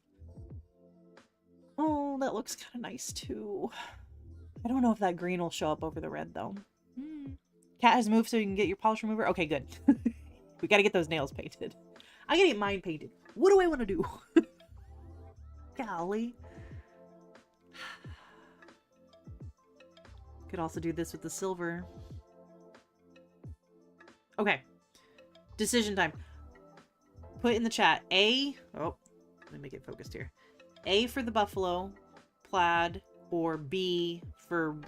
Oh, that looks kind of nice too. I don't know if that green will show up over the red though. Cat has moved so you can get your polish remover. Okay, good. We gotta get those nails painted. I gotta get mine painted. What do I want to do? Golly. Could also do this with the silver. Okay. Decision time. Put in the chat A. Oh, let me make it focused here. A for the buffalo plaid, or B for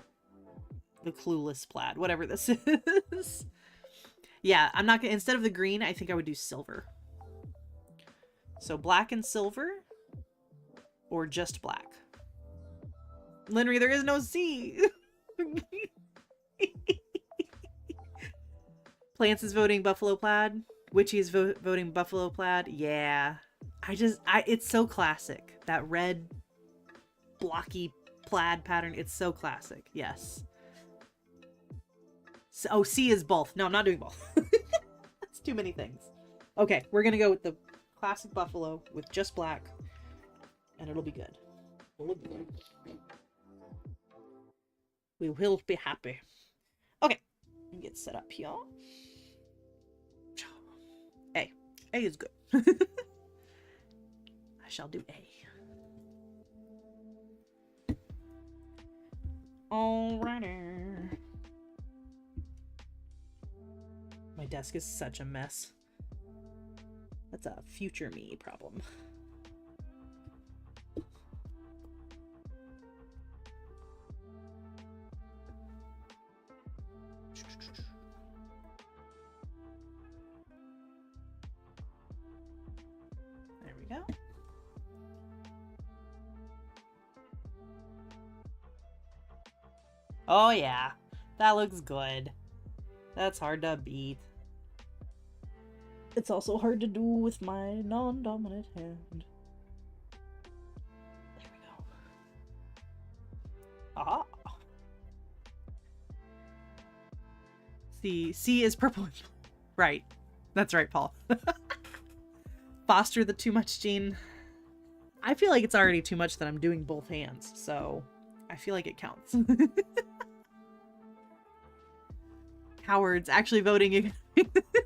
the clueless plaid, whatever this is. Yeah, I'm not gonna, instead of the green, I think I would do silver. So black and silver, or just black. Linry, there is no C. Plants is voting buffalo plaid. Witchy is voting buffalo plaid. Yeah. It's so classic. That red blocky plaid pattern. It's so classic. Yes. So, oh, C is both. No, I'm not doing both. That's too many things. Okay, we're gonna go with the classic buffalo with just black, and it'll be good. We will be happy. Okay, get set up here. A. A is good. I shall do A. Alrighty. My desk is such a mess. That's a future me problem. There we go. Oh yeah, that looks good. That's hard to beat. It's also hard to do with my non-dominant hand. There we go. Aha! C is purple. Right. That's right, Paul. Foster the too much gene. I feel like it's already too much that I'm doing both hands, so I feel like it counts. Cowards actually voting.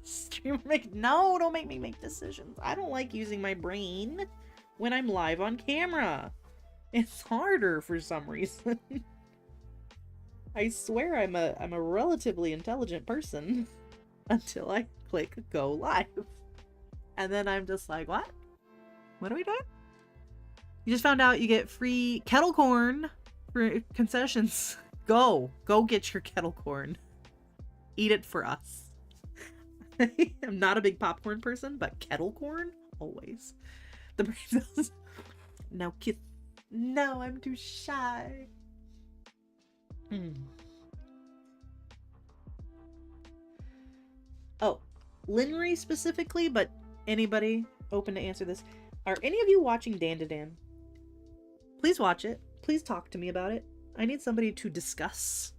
Streamer no, don't make me make decisions. I don't like using my brain when I'm live on camera. It's harder for some reason. I swear I'm a relatively intelligent person until I click go live. And then I'm just like, what? What are we doing? You just found out you get free kettle corn for concessions. Go get your kettle corn. Eat it for us. I'm not a big popcorn person, but kettle corn? Always. The brain cells. Now kiss No, I'm too shy. Oh, Linry specifically, but anybody open to answer this. Are any of you watching Dan to Dan? Please watch it. Please talk to me about it. I need somebody to discuss.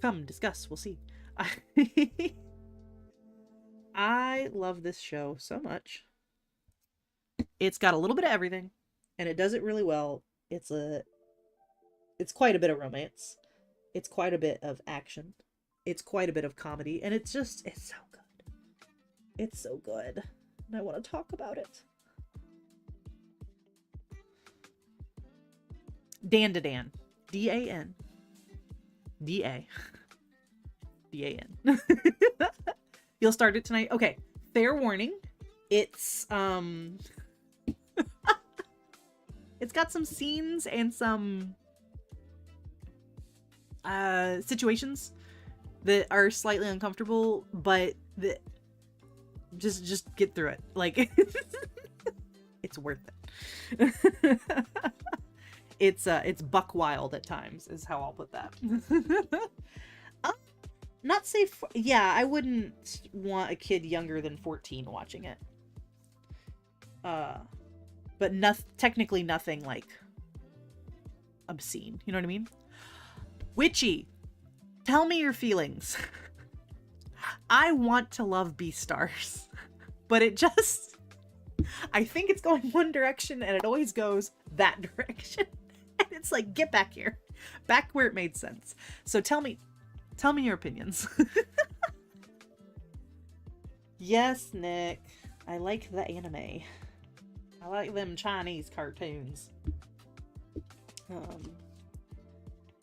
Come, discuss. We'll see. I love this show so much. It's got a little bit of everything, and it does it really well. It's quite a bit of romance. It's quite a bit of action. It's quite a bit of comedy, and it's so good. It's so good. And I want to talk about it. Dan to Dan. D-A-N. D-A. D-A-N. You'll start it tonight? Okay. Fair warning. It's it's got some scenes and some situations that are slightly uncomfortable, but just get through it. Like it's worth it. It's buck wild at times is how I'll put that. Not safe. Yeah, I wouldn't want a kid younger than 14 watching it. But technically nothing like obscene. You know what I mean? Witchy, tell me your feelings. I want to love Beastars, but I think it's going one direction and it always goes that direction. And it's like, get back here. Back where it made sense. So tell me your opinions. Yes, Nick. I like the anime. I like them Chinese cartoons.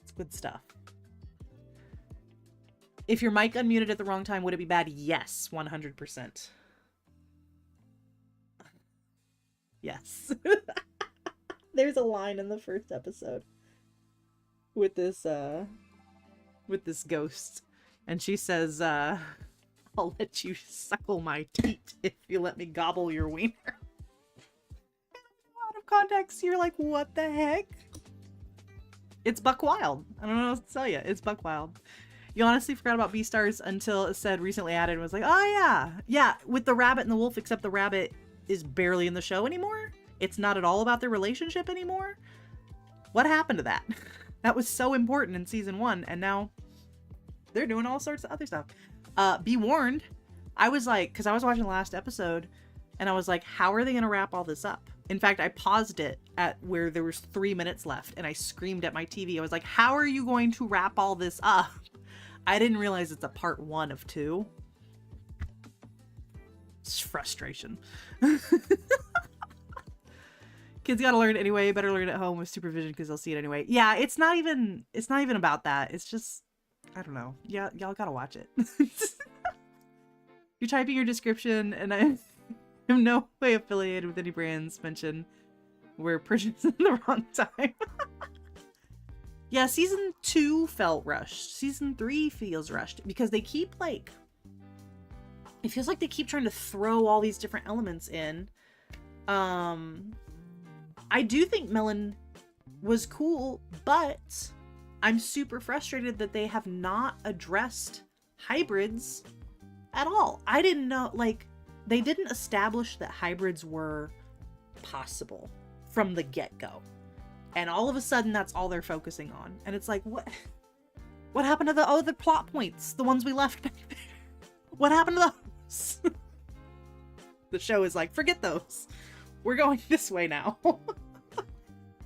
It's good stuff. If your mic unmuted at the wrong time, would it be bad? Yes, 100%. Yes. There's a line in the first episode with this ghost, and she says, I'll let you suckle my teat if you let me gobble your wiener. Out of context, you're like, what the heck? It's buck wild. I don't know what to tell you. It's buck wild. You honestly forgot about Beastars until it said recently added and was like, oh yeah. Yeah, with the rabbit and the wolf, except the rabbit is barely in the show anymore. It's not at all about their relationship anymore. What happened to that? That was so important in season 1, and now they're doing all sorts of other stuff. Be warned, I was like, because I was watching the last episode, and I was like, how are they going to wrap all this up? In fact, I paused it at where there was 3 minutes left, and I screamed at my TV. I was like, how are you going to wrap all this up? I didn't realize it's a part 1 of 2. It's frustration. Kids gotta learn anyway. Better learn at home with supervision because they'll see it anyway. Yeah, it's not even about that. It's just, I don't know. Yeah, y'all gotta watch it. You're typing your description, and I am no way affiliated with any brands mentioned. We're purchased in the wrong time. Yeah, season 2 felt rushed. Season 3 feels rushed because they keep like, it feels like they keep trying to throw all these different elements in. I do think Melon was cool, but I'm super frustrated that they have not addressed hybrids at all. I didn't know, like, they didn't establish that hybrids were possible from the get-go. And all of a sudden, that's all they're focusing on. And it's like, what happened to the other plot points? The ones we left back there? What happened to those? The show is like, forget those. We're going this way now.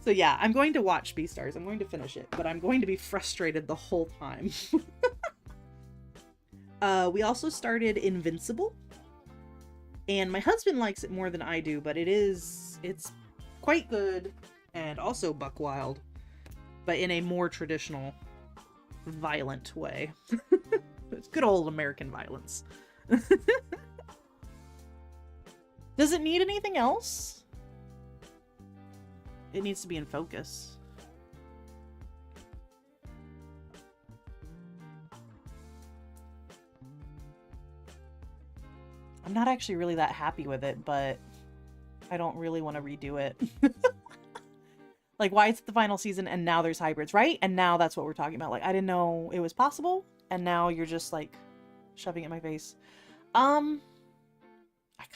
So yeah, I'm going to watch Beastars. I'm going to finish it, but I'm going to be frustrated the whole time. We also started Invincible, and my husband likes it more than I do, but it's quite good and also buck wild, but in a more traditional, violent way. It's good old American violence. Does it need anything else? It needs to be in focus. I'm not actually really that happy with it, but I don't really want to redo it. Like, why is it the final season and now there's hybrids, right? And now that's what we're talking about. Like, I didn't know it was possible, and now you're just like shoving it in my face. I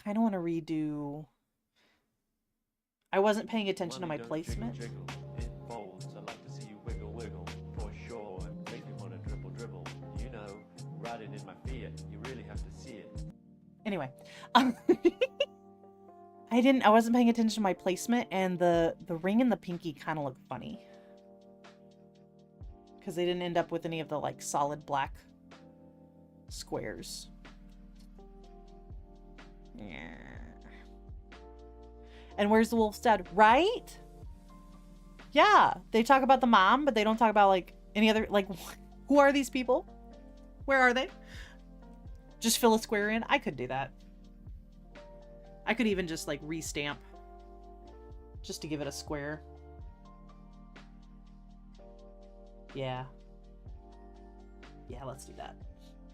kind of want to redo. I wasn't paying attention to my placement. Jiggle, it folds. I like to see you wiggle, wiggle, for sure. Make me wanna dribble, dribble. You know, riding in my Fiat, you really have to see it. Anyway, I wasn't paying attention to my placement, and the ring and the pinky kind of look funny. Because they didn't end up with any of the, like, solid black squares. Yeah. And where's the wolf's dad? Right? Yeah. They talk about the mom, but they don't talk about, like, any other, like, who are these people? Where are they? Just fill a square in? I could do that. I could even just, like, restamp. Just to give it a square. Yeah. Yeah, let's do that.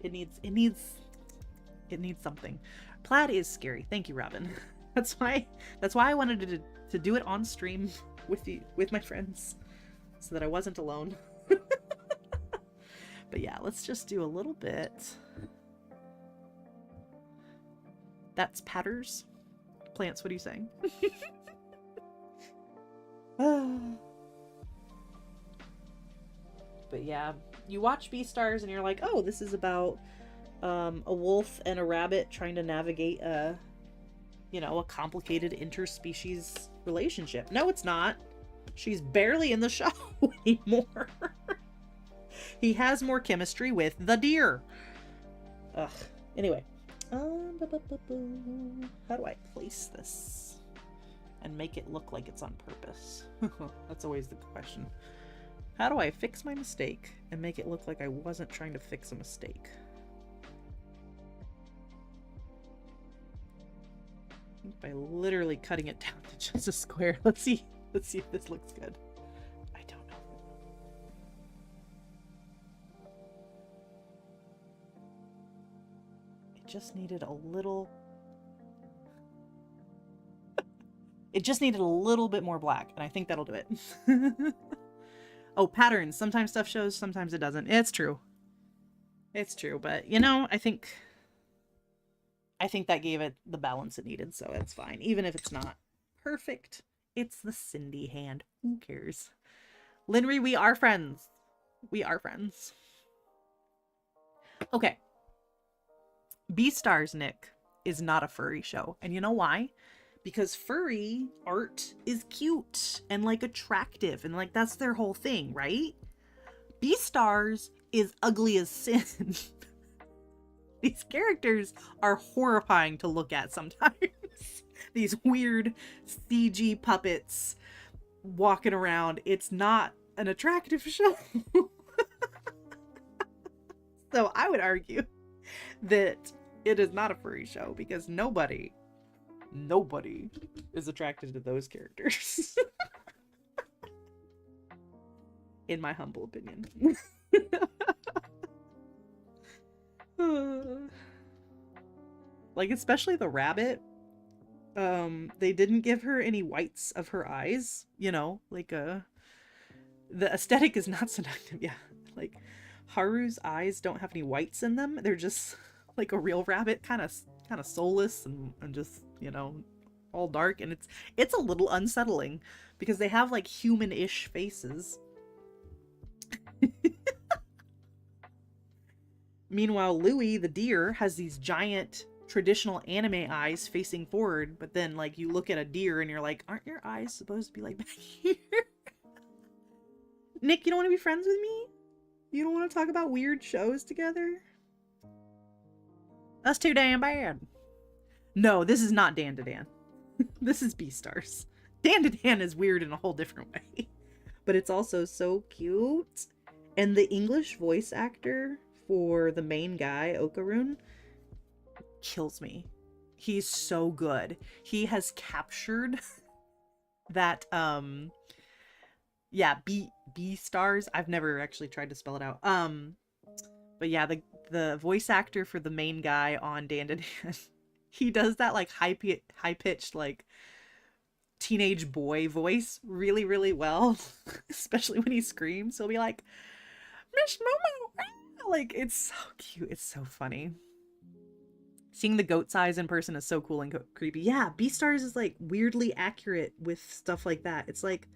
It needs something. Plaid is scary. Thank you, Robin. That's why I wanted to do it on stream with my friends, so that I wasn't alone. But yeah, let's just do a little bit. That's patters. Plants, what are you saying? But yeah, you watch Beastars and you're like, oh, this is about a wolf and a rabbit trying to navigate a complicated interspecies relationship. No, it's not. She's barely in the show anymore. He has more chemistry with the deer. Ugh. Anyway. How do I place this and make it look like it's on purpose? That's always the question. How do I fix my mistake and make it look like I wasn't trying to fix a mistake? By literally cutting it down to just a square. Let's see if this looks good. I don't know. It just needed a little bit more black, and I think that'll do it. Oh, patterns. Sometimes stuff shows, sometimes it doesn't. It's true. It's true, but I think that gave it the balance it needed, so it's fine. Even if it's not perfect, it's the Cindy hand. Who cares? Linry, we are friends. We are friends. Okay. Beastars, Nick, is not a furry show. And you know why? Because furry art is cute and, like, attractive. And, like, that's their whole thing, right? Beastars is ugly as sin. These characters are horrifying to look at sometimes. These weird CG puppets walking around. It's not an attractive show. So I would argue that it is not a furry show because nobody is attracted to those characters. In my humble opinion. Like, especially the rabbit. They didn't give her any whites of her eyes, like the aesthetic is not seductive. Yeah, like Haru's eyes don't have any whites in them. They're just like a real rabbit, kind of soulless and just, all dark, and it's a little unsettling because they have like human-ish faces. Meanwhile, Louis, the deer, has these giant traditional anime eyes facing forward, but then, like, you look at a deer and you're like, aren't your eyes supposed to be, like, back here? Nick, you don't want to be friends with me? You don't want to talk about weird shows together? That's too damn bad. No, this is not Dan to Dan. This is Beastars. Dan to Dan is weird in a whole different way. But it's also so cute. And the English voice actor for the main guy, Okarun, kills me. He's so good. He has captured that Beastars. I've never actually tried to spell it out. But yeah, the voice actor for the main guy on Dan to Dan, he does that like high pitched like teenage boy voice really, really well, especially when he screams. He'll be like, Miss Momo! Ah!" Like, it's so cute. It's so funny. Seeing the goat's eyes in person is so cool and creepy. Yeah, Beastars is like weirdly accurate with stuff like that. It's like,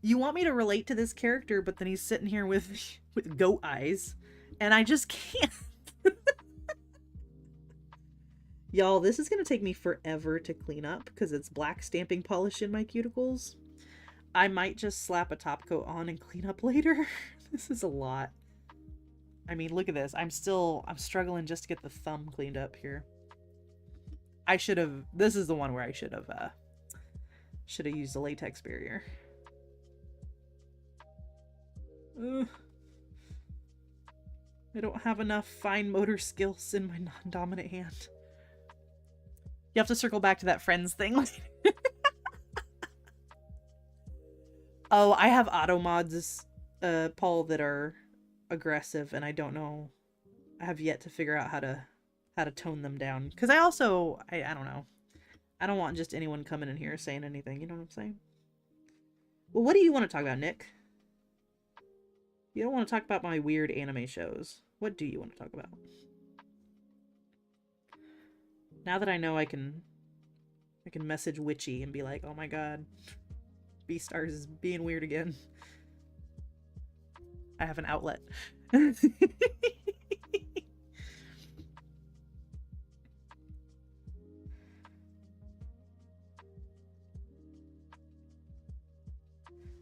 you want me to relate to this character, but then he's sitting here with goat eyes, and I just can't. Y'all, this is gonna take me forever to clean up because it's black stamping polish in my cuticles. I might just slap a top coat on and clean up later. This is a lot. I mean, look at this. I'm struggling just to get the thumb cleaned up here. This is the one where I should have used a latex barrier. Ugh. I don't have enough fine motor skills in my non-dominant hand. You have to circle back to that friends thing. Oh, I have auto mods, Paul, that are aggressive, and I don't know. I have yet to figure out how to tone them down. Because I don't know. I don't want just anyone coming in here saying anything. You know what I'm saying? Well, what do you want to talk about, Nick? You don't want to talk about my weird anime shows. What do you want to talk about? Now that I know I can message Witchy and be like, oh my god, Beastars is being weird again. I have an outlet.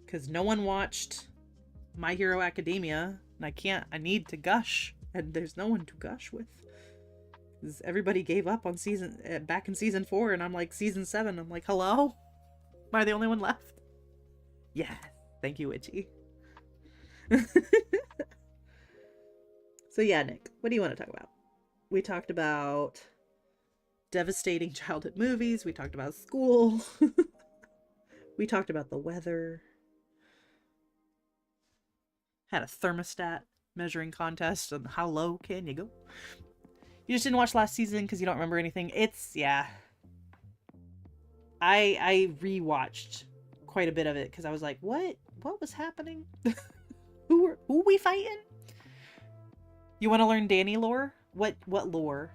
Because no one watched My Hero Academia, and I need to gush, and there's no one to gush with. Because everybody gave up on back in season 4, and I'm like, season 7, I'm like, hello? Am I the only one left? Yeah, thank you, Witchy. So yeah, Nick, what do you want to talk about? We talked about devastating childhood movies, we talked about school, we talked about the weather, had a thermostat measuring contest on how low can you go. You just didn't watch last season because you don't remember anything. Yeah. I rewatched quite a bit of it because I was like, what was happening? Who we fighting? You want to learn Danny lore? What lore?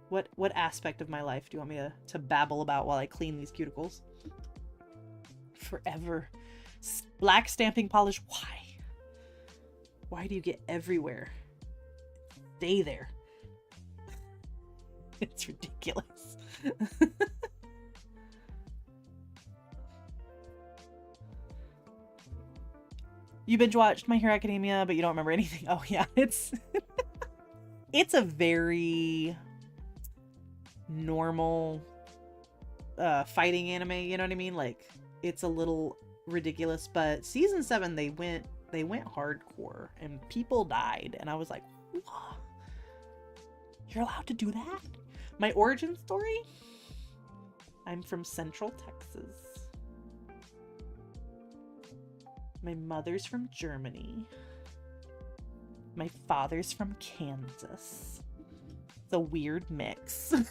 What aspect of my life do you want me to babble about while I clean these cuticles? Forever. Black stamping polish. Why? Why do you get everywhere? Stay there. It's ridiculous. You binge watched My Hero Academia, but you don't remember anything. Oh yeah, it's a very normal fighting anime, you know what I mean? Like, it's a little ridiculous, but season 7 they went hardcore and people died, and I was like, whoa, you're allowed to do that? My origin story? I'm from Central Texas. My mother's from Germany. My father's from Kansas. It's a weird mix. I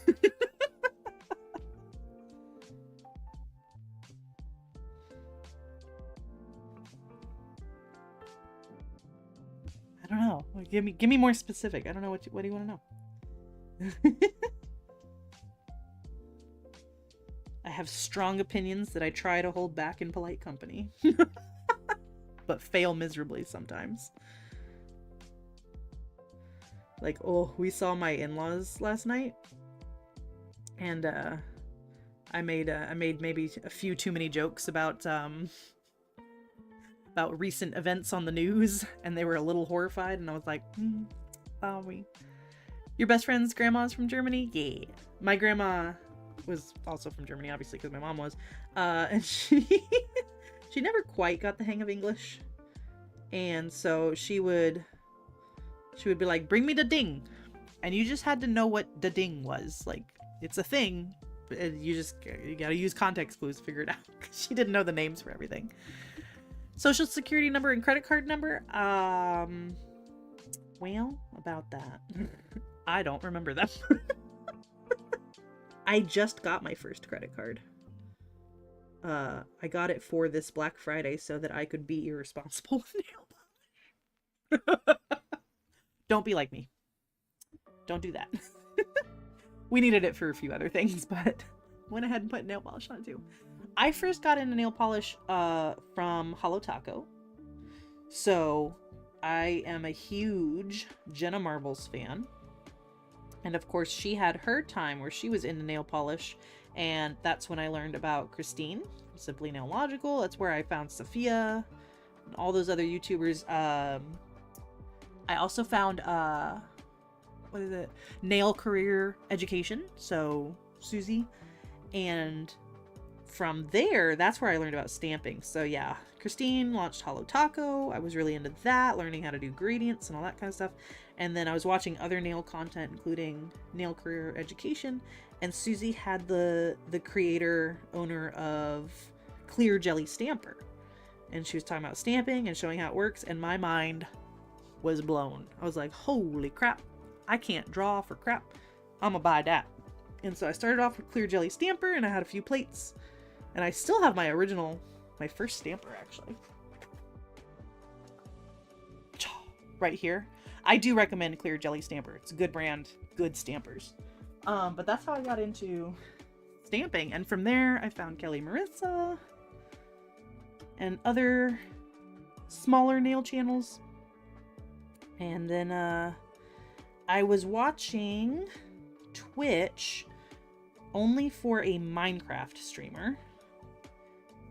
don't know. Give me more specific. I don't know what do you want to know? I have strong opinions that I try to hold back in polite company. But fail miserably sometimes. Like, oh, we saw my in-laws last night, and I made maybe a few too many jokes about recent events on the news, and they were a little horrified, and I was like, your best friend's grandma's from Germany? Yeah. My grandma was also from Germany, obviously, because my mom was, and she never quite got the hang of English, and so she would be like, bring me the ding, and you just had to know what the ding was. Like, it's a thing, but you gotta use context clues to figure it out. She didn't know the names for everything. Social security number and credit card number? Well, about that. I don't remember them. I just got my first credit card. I got it for this Black Friday so that I could be irresponsible with nail polish. Don't be like me. Don't do that. We needed it for a few other things, but went ahead and put nail polish on it too. I first got into nail polish from Holo Taco. So I am a huge Jenna Marbles fan. And of course, she had her time where she was into nail polish. And that's when I learned about Christine, Simply Nail Logical. That's where I found Sophia and all those other YouTubers. I also found, what is it? Nail Career Education. So Susie. And from there, that's where I learned about stamping. So yeah, Christine launched Holo Taco. I was really into that, learning how to do gradients and all that kind of stuff. And then I was watching other nail content, including Nail Career Education. And Susie had the creator, owner of Clear Jelly Stamper. And she was talking about stamping and showing how it works. And my mind was blown. I was like, holy crap, I can't draw for crap. I'm gonna buy that. And so I started off with Clear Jelly Stamper, and I had a few plates. And I still have my original, my first stamper actually. Right here. I do recommend Clear Jelly Stamper. It's a good brand, good stampers. But that's how I got into stamping. And from there, I found Kelly Marissa and other smaller nail channels. And then I was watching Twitch only for a Minecraft streamer.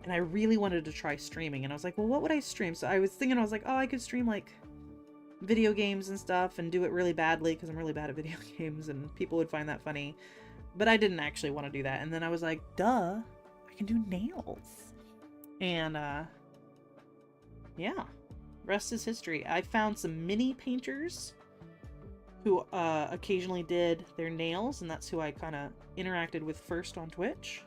And I really wanted to try streaming. And I was like, well, what would I stream? So I was thinking, I was like, oh, I could stream like video games and stuff and do it really badly because I'm really bad at video games and people would find that funny. But I didn't actually want to do that. And then I was like, duh, I can do nails. And yeah, rest is history. I found some mini painters who occasionally did their nails, and that's who I kind of interacted with first on Twitch.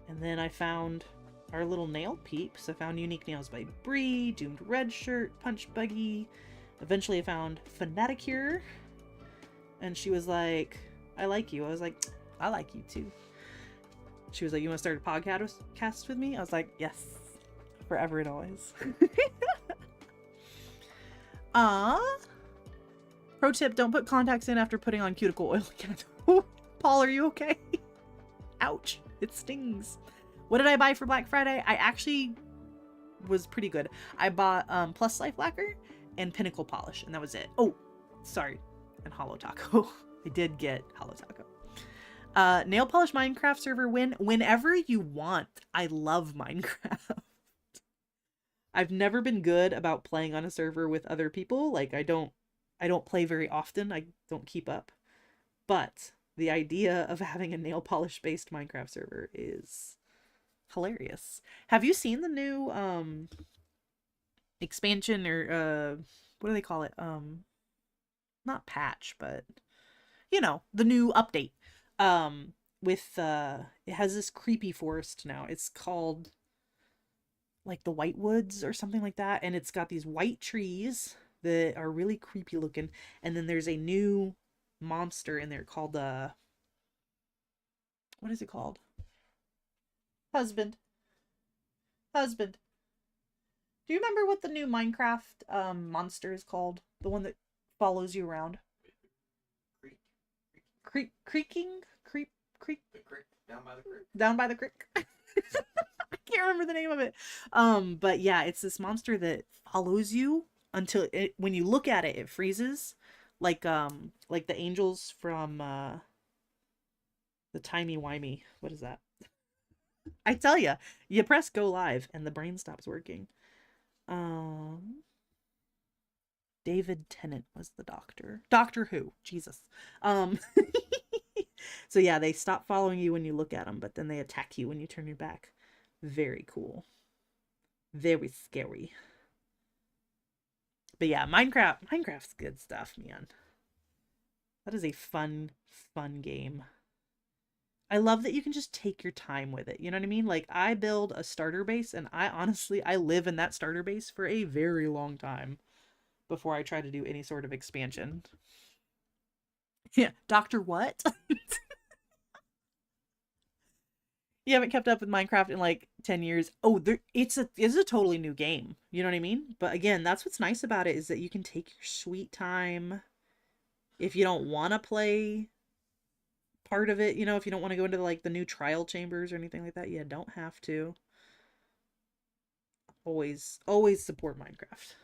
And then I found our little nail peeps. I found Unique Nails by Bree, Doomed Red Shirt, Punch Buggy. Eventually I found Fanaticure, and she was like, I like you. I was like, I like you too. She was like, you want to start a podcast with me? I was like, yes, forever and always. Pro tip, don't put contacts in after putting on cuticle oil again. Paul, are you okay? Ouch, it stings. What did I buy for Black Friday? I actually was pretty good. I bought Plus Life Lacquer and Pinnacle Polish, and that was it. Oh, sorry, and Holo Taco. I did get Holo Taco. Nail Polish Minecraft server whenever you want. I love Minecraft. I've never been good about playing on a server with other people. Like, I don't play very often. I don't keep up. But the idea of having a nail polish based Minecraft server is hilarious. Have you seen the new expansion, or what do they call it? Not patch, but you know, the new update. With it has this creepy forest now. It's called like the White Woods or something like that, and it's got these white trees that are really creepy looking, and then there's a new monster in there called what is it called? Husband. Do you remember what the new Minecraft monster is called? The one that follows you around? Creaking? Creep? Creek? The creek, down by the creek. Down by the creek. I can't remember the name of it. But yeah, it's this monster that follows you until when you look at it, it freezes. Like the angels from the timey-wimey. What is that? I tell ya, you press go live and the brain stops working. David Tennant was the doctor. Doctor Who. Jesus. So yeah, they stop following you when you look at them, but then they attack you when you turn your back. Very cool. Very scary. But yeah, Minecraft's good stuff, man. That is a fun game. I love that you can just take your time with it. You know what I mean? Like, I build a starter base, and I live in that starter base for a very long time before I try to do any sort of expansion. Yeah, Doctor what? You haven't kept up with Minecraft in like 10 years. Oh, it's a totally new game. You know what I mean? But again, that's what's nice about it is that you can take your sweet time if you don't want to play part of it, if you don't want to go into like the new trial chambers or anything like that, you don't have to. Always support Minecraft.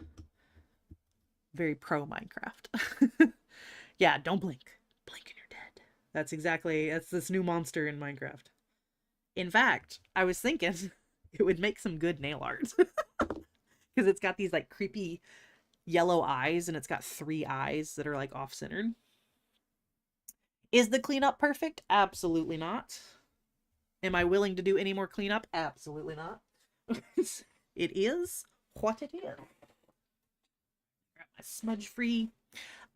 Very pro Minecraft. Yeah, don't blink. Blink and you're dead. That's this new monster in Minecraft. In fact, I was thinking it would make some good nail art. Because it's got these like creepy yellow eyes and it's got 3 eyes that are like off-centered. Is the cleanup perfect? Absolutely not. Am I willing to do any more cleanup? Absolutely not. It is what it is. Got my smudge free.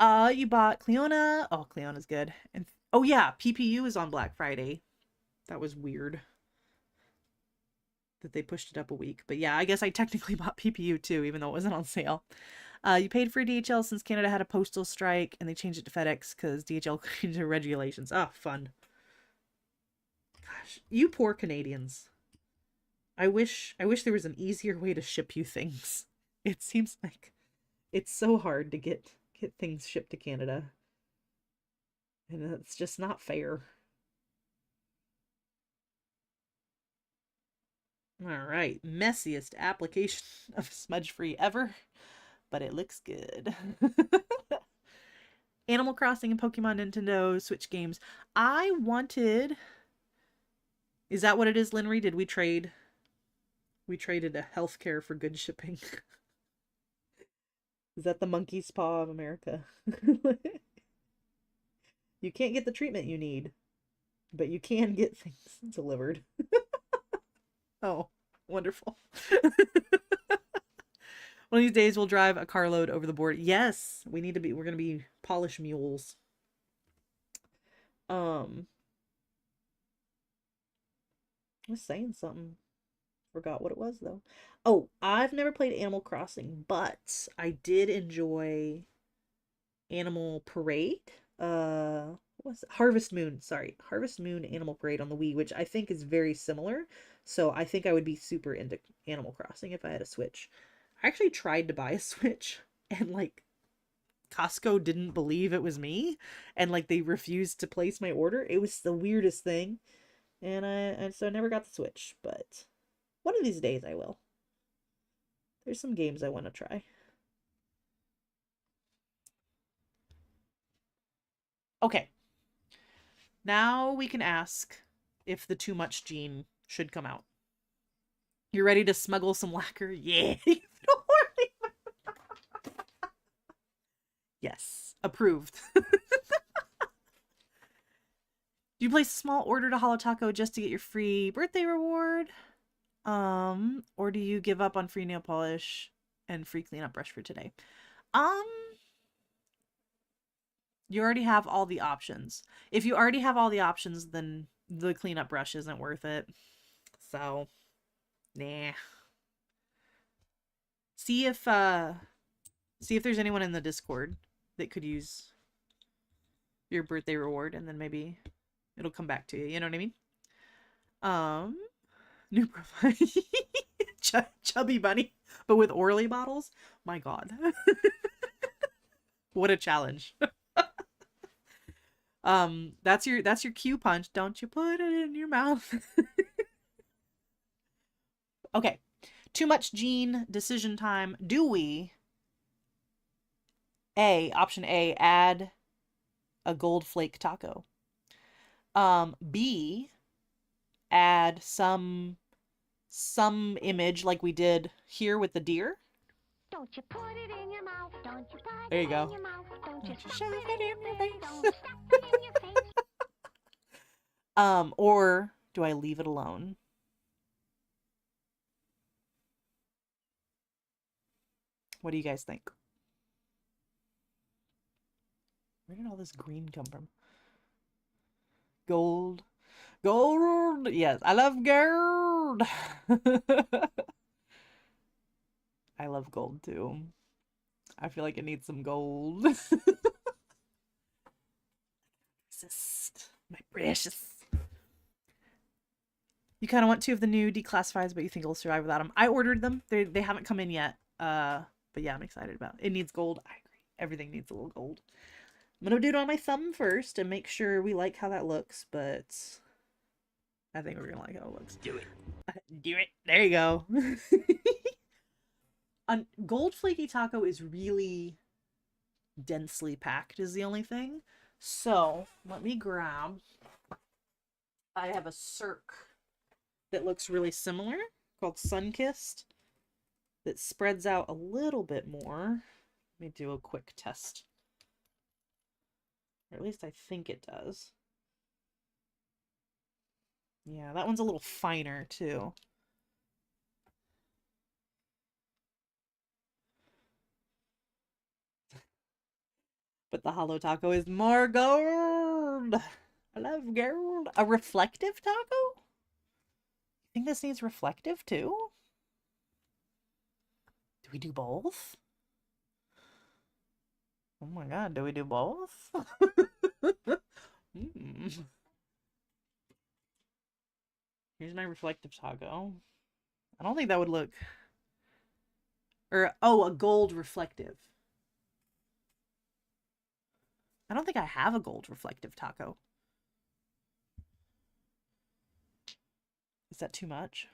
You bought Cleona. Oh, Cleona's good. And oh yeah, PPU is on Black Friday. That was weird that they pushed it up a week. But yeah, I guess I technically bought PPU too, even though it wasn't on sale. You paid for DHL since Canada had a postal strike and they changed it to FedEx because DHL changed their regulations. Oh, fun. Gosh, you poor Canadians. I wish there was an easier way to ship you things. It seems like it's so hard to get things shipped to Canada. And it's just not fair. All right, messiest application of smudge free ever, but it looks good. Animal Crossing and Pokemon Nintendo Switch games. I wanted. Is that what it is, Linry? Did we trade? We traded a healthcare for good shipping. Is that the monkey's paw of America? You can't get the treatment you need, but you can get things delivered. Oh, wonderful. One of these days we'll drive a carload over the border. Yes, we're gonna be Polish mules. I was saying something. Forgot what it was though. Oh, I've never played Animal Crossing, but I did enjoy Animal Parade. What was it? Harvest Moon, sorry. Harvest Moon Animal Parade on the Wii, which I think is very similar. So I think I would be super into Animal Crossing if I had a Switch. I actually tried to buy a Switch and like Costco didn't believe it was me and like they refused to place my order. It was the weirdest thing. And so I never got the Switch, but one of these days I will. There's some games I want to try. Okay. Now we can ask if the Too Much gene should come out. You ready to smuggle some lacquer? Yeah. Yes. Approved. Do you place a small order to Holo Taco just to get your free birthday reward? Or do you give up on free nail polish and free cleanup brush for today? You already have all the options. If you already have all the options, then the cleanup brush isn't worth it. So, nah. See if there's anyone in the Discord that could use your birthday reward, and then maybe it'll come back to you. You know what I mean? New profile. Chubby bunny, but with Orly bottles. My God. What a challenge. That's your cue punch. Don't you put it in your mouth. Okay. Too much gene decision time. Do we option A, add a gold flake taco? B, add some image like we did here with the deer. Don't you put it in your mouth. Don't you put There you it go. in your mouth. Don't you shove it in your face. Don't stuff it in your face. Or do I leave it alone? What do you guys think? Where did all this green come from? Gold. Gold! Yes, I love gold! I love gold too. I feel like it needs some gold. Resist, my precious. You kind of want two of the new declassifieds, but you think it'll survive without them. I ordered them. They haven't come in yet. But yeah, I'm excited about it. It needs gold. I agree. Everything needs a little gold. I'm gonna do it on my thumb first and make sure we like how that looks, but I think we're gonna like how it looks. Do it. Do it. There you go. Gold flaky taco is really densely packed is the only thing. So let me grab. I have a Cirque that looks really similar called Sunkissed that spreads out a little bit more. Let me do a quick test. Or at least I think it does. Yeah, that one's a little finer too. But the hollow taco is more gold. I love gold. A reflective taco? I think this needs reflective too. Do we do both? Oh my god, do we do both? Here's my reflective taco. I don't think that would look... Or, oh, a gold reflective. I don't think I have a gold reflective taco. Is that too much?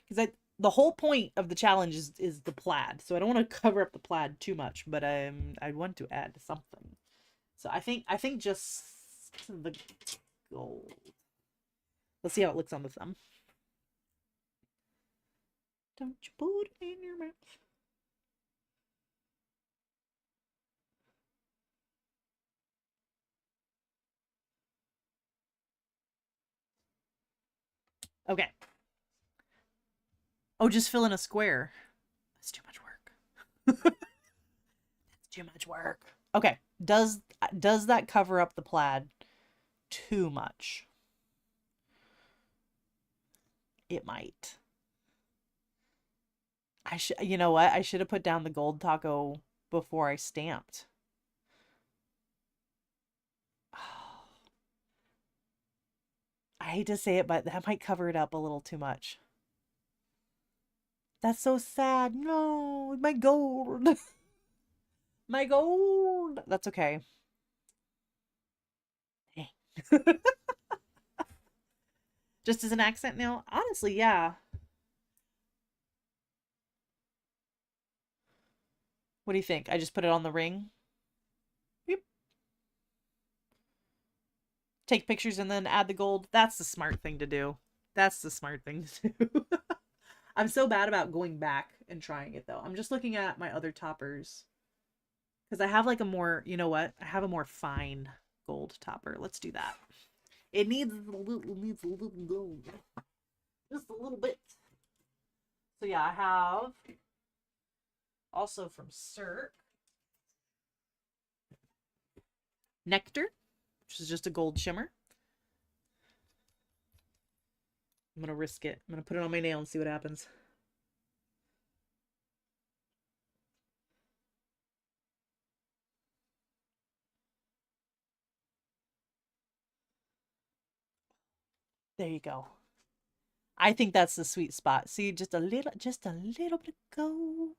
Because the whole point of the challenge is the plaid, so I don't want to cover up the plaid too much, but I want to add something. So I think just the gold. Let's see how it looks on the thumb. Don't you put it in your mouth. Okay. Oh, just fill in a square. That's too much work. That's too much work. Okay. Does that cover up the plaid too much? It might. You know what? I should have put down the gold taco before I stamped. I hate to say it, but that might cover it up a little too much. That's so sad. No, my gold. My gold. That's okay. Hey. Just as an accent now? Honestly, yeah. What do you think? I just put it on the ring? Yep. Take pictures and then add the gold. That's the smart thing to do. That's the smart thing to do. I'm so bad about going back and trying it, though. I'm just looking at my other toppers. Because I have like a more, you know what? I have a more fine gold topper. Let's do that. It needs a little gold. Just a little bit. So yeah, I have also from Cirque Nectar, which is just a gold shimmer. I'm gonna risk it. I'm gonna put it on my nail and see what happens. There you go. I think that's the sweet spot. See, just a little bit of gold.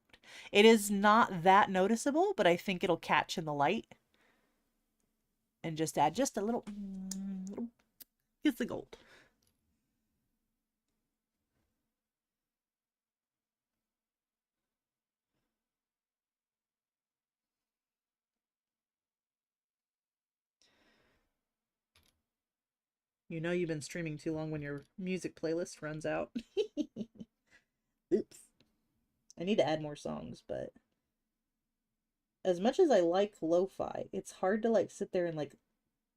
It is not that noticeable, but I think it'll catch in the light. And just add just a little it's the gold. You know you've been streaming too long when your music playlist runs out. Oops. I need to add more songs, but as much as I like lo-fi, it's hard to like sit there and like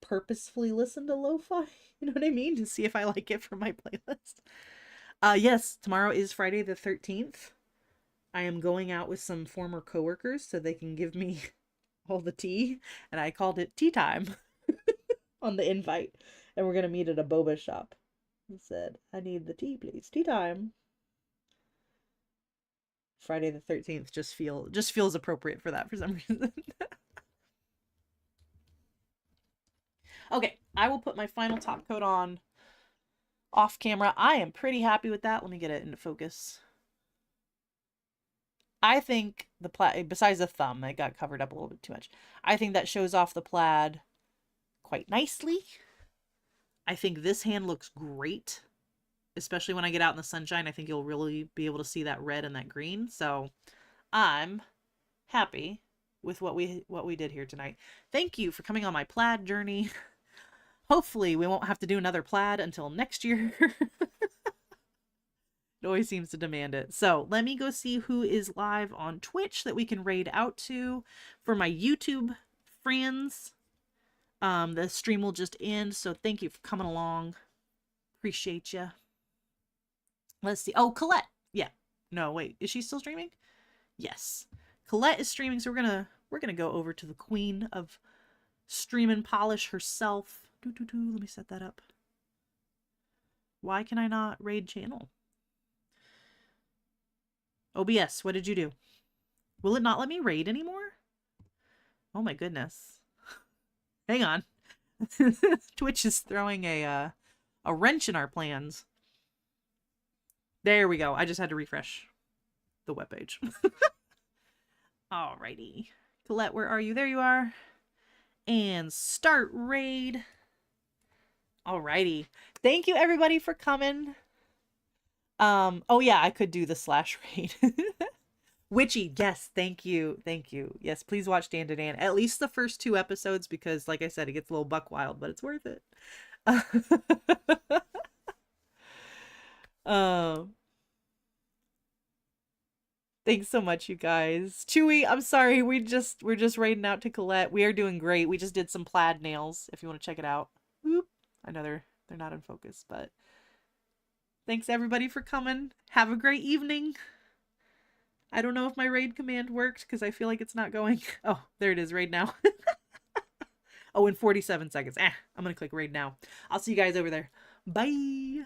purposefully listen to lo-fi. You know what I mean? To see if I like it for my playlist. Yes, tomorrow is Friday the 13th. I am going out with some former coworkers so they can give me all the tea, and I called it tea time on the invite. And we're gonna meet at a boba shop. He said, I need the tea, please. Tea time. Friday the 13th just feels appropriate for that for some reason. Okay, I will put my final top coat on off camera. I am pretty happy with that. Let me get it into focus. I think the plaid, besides the thumb, it got covered up a little bit too much. I think that shows off the plaid quite nicely. I think this hand looks great, especially when I get out in the sunshine. I think you'll really be able to see that red and that green. So I'm happy with what we did here tonight. Thank you for coming on my plaid journey. Hopefully we won't have to do another plaid until next year. It always seems to demand it. So let me go see who is live on Twitch that we can raid out to. For my YouTube friends, the stream will just end. So thank you for coming along. Appreciate you. Let's see. Oh, Colette. Yeah. No, wait. Is she still streaming? Yes. Colette is streaming. So we're gonna go over to the queen of stream and polish herself. Let me set that up. Why can I not raid channel? OBS, what did you do? Will it not let me raid anymore? Oh my goodness. Hang on. Twitch is throwing a wrench in our plans. There we go. I just had to refresh the webpage. Alrighty. Colette, where are you? There you are. And start raid. Alrighty. Thank you everybody for coming. Oh yeah, I could do the slash raid. Witchy, yes, thank you. Thank you. Yes, please watch Dan to Dan. At least the first 2 episodes, because like I said, it gets a little buck wild, but it's worth it. Thanks so much, you guys. Chewy, I'm sorry, we're just raiding out to Colette. We are doing great. We just did some plaid nails, if you want to check it out. Whoop. I know they're not in focus, but thanks everybody for coming. Have a great evening. I don't know if my raid command worked because I feel like it's not going. Oh, there it is, raid now. Oh, in 47 seconds. I'm going to click raid now. I'll see you guys over there. Bye.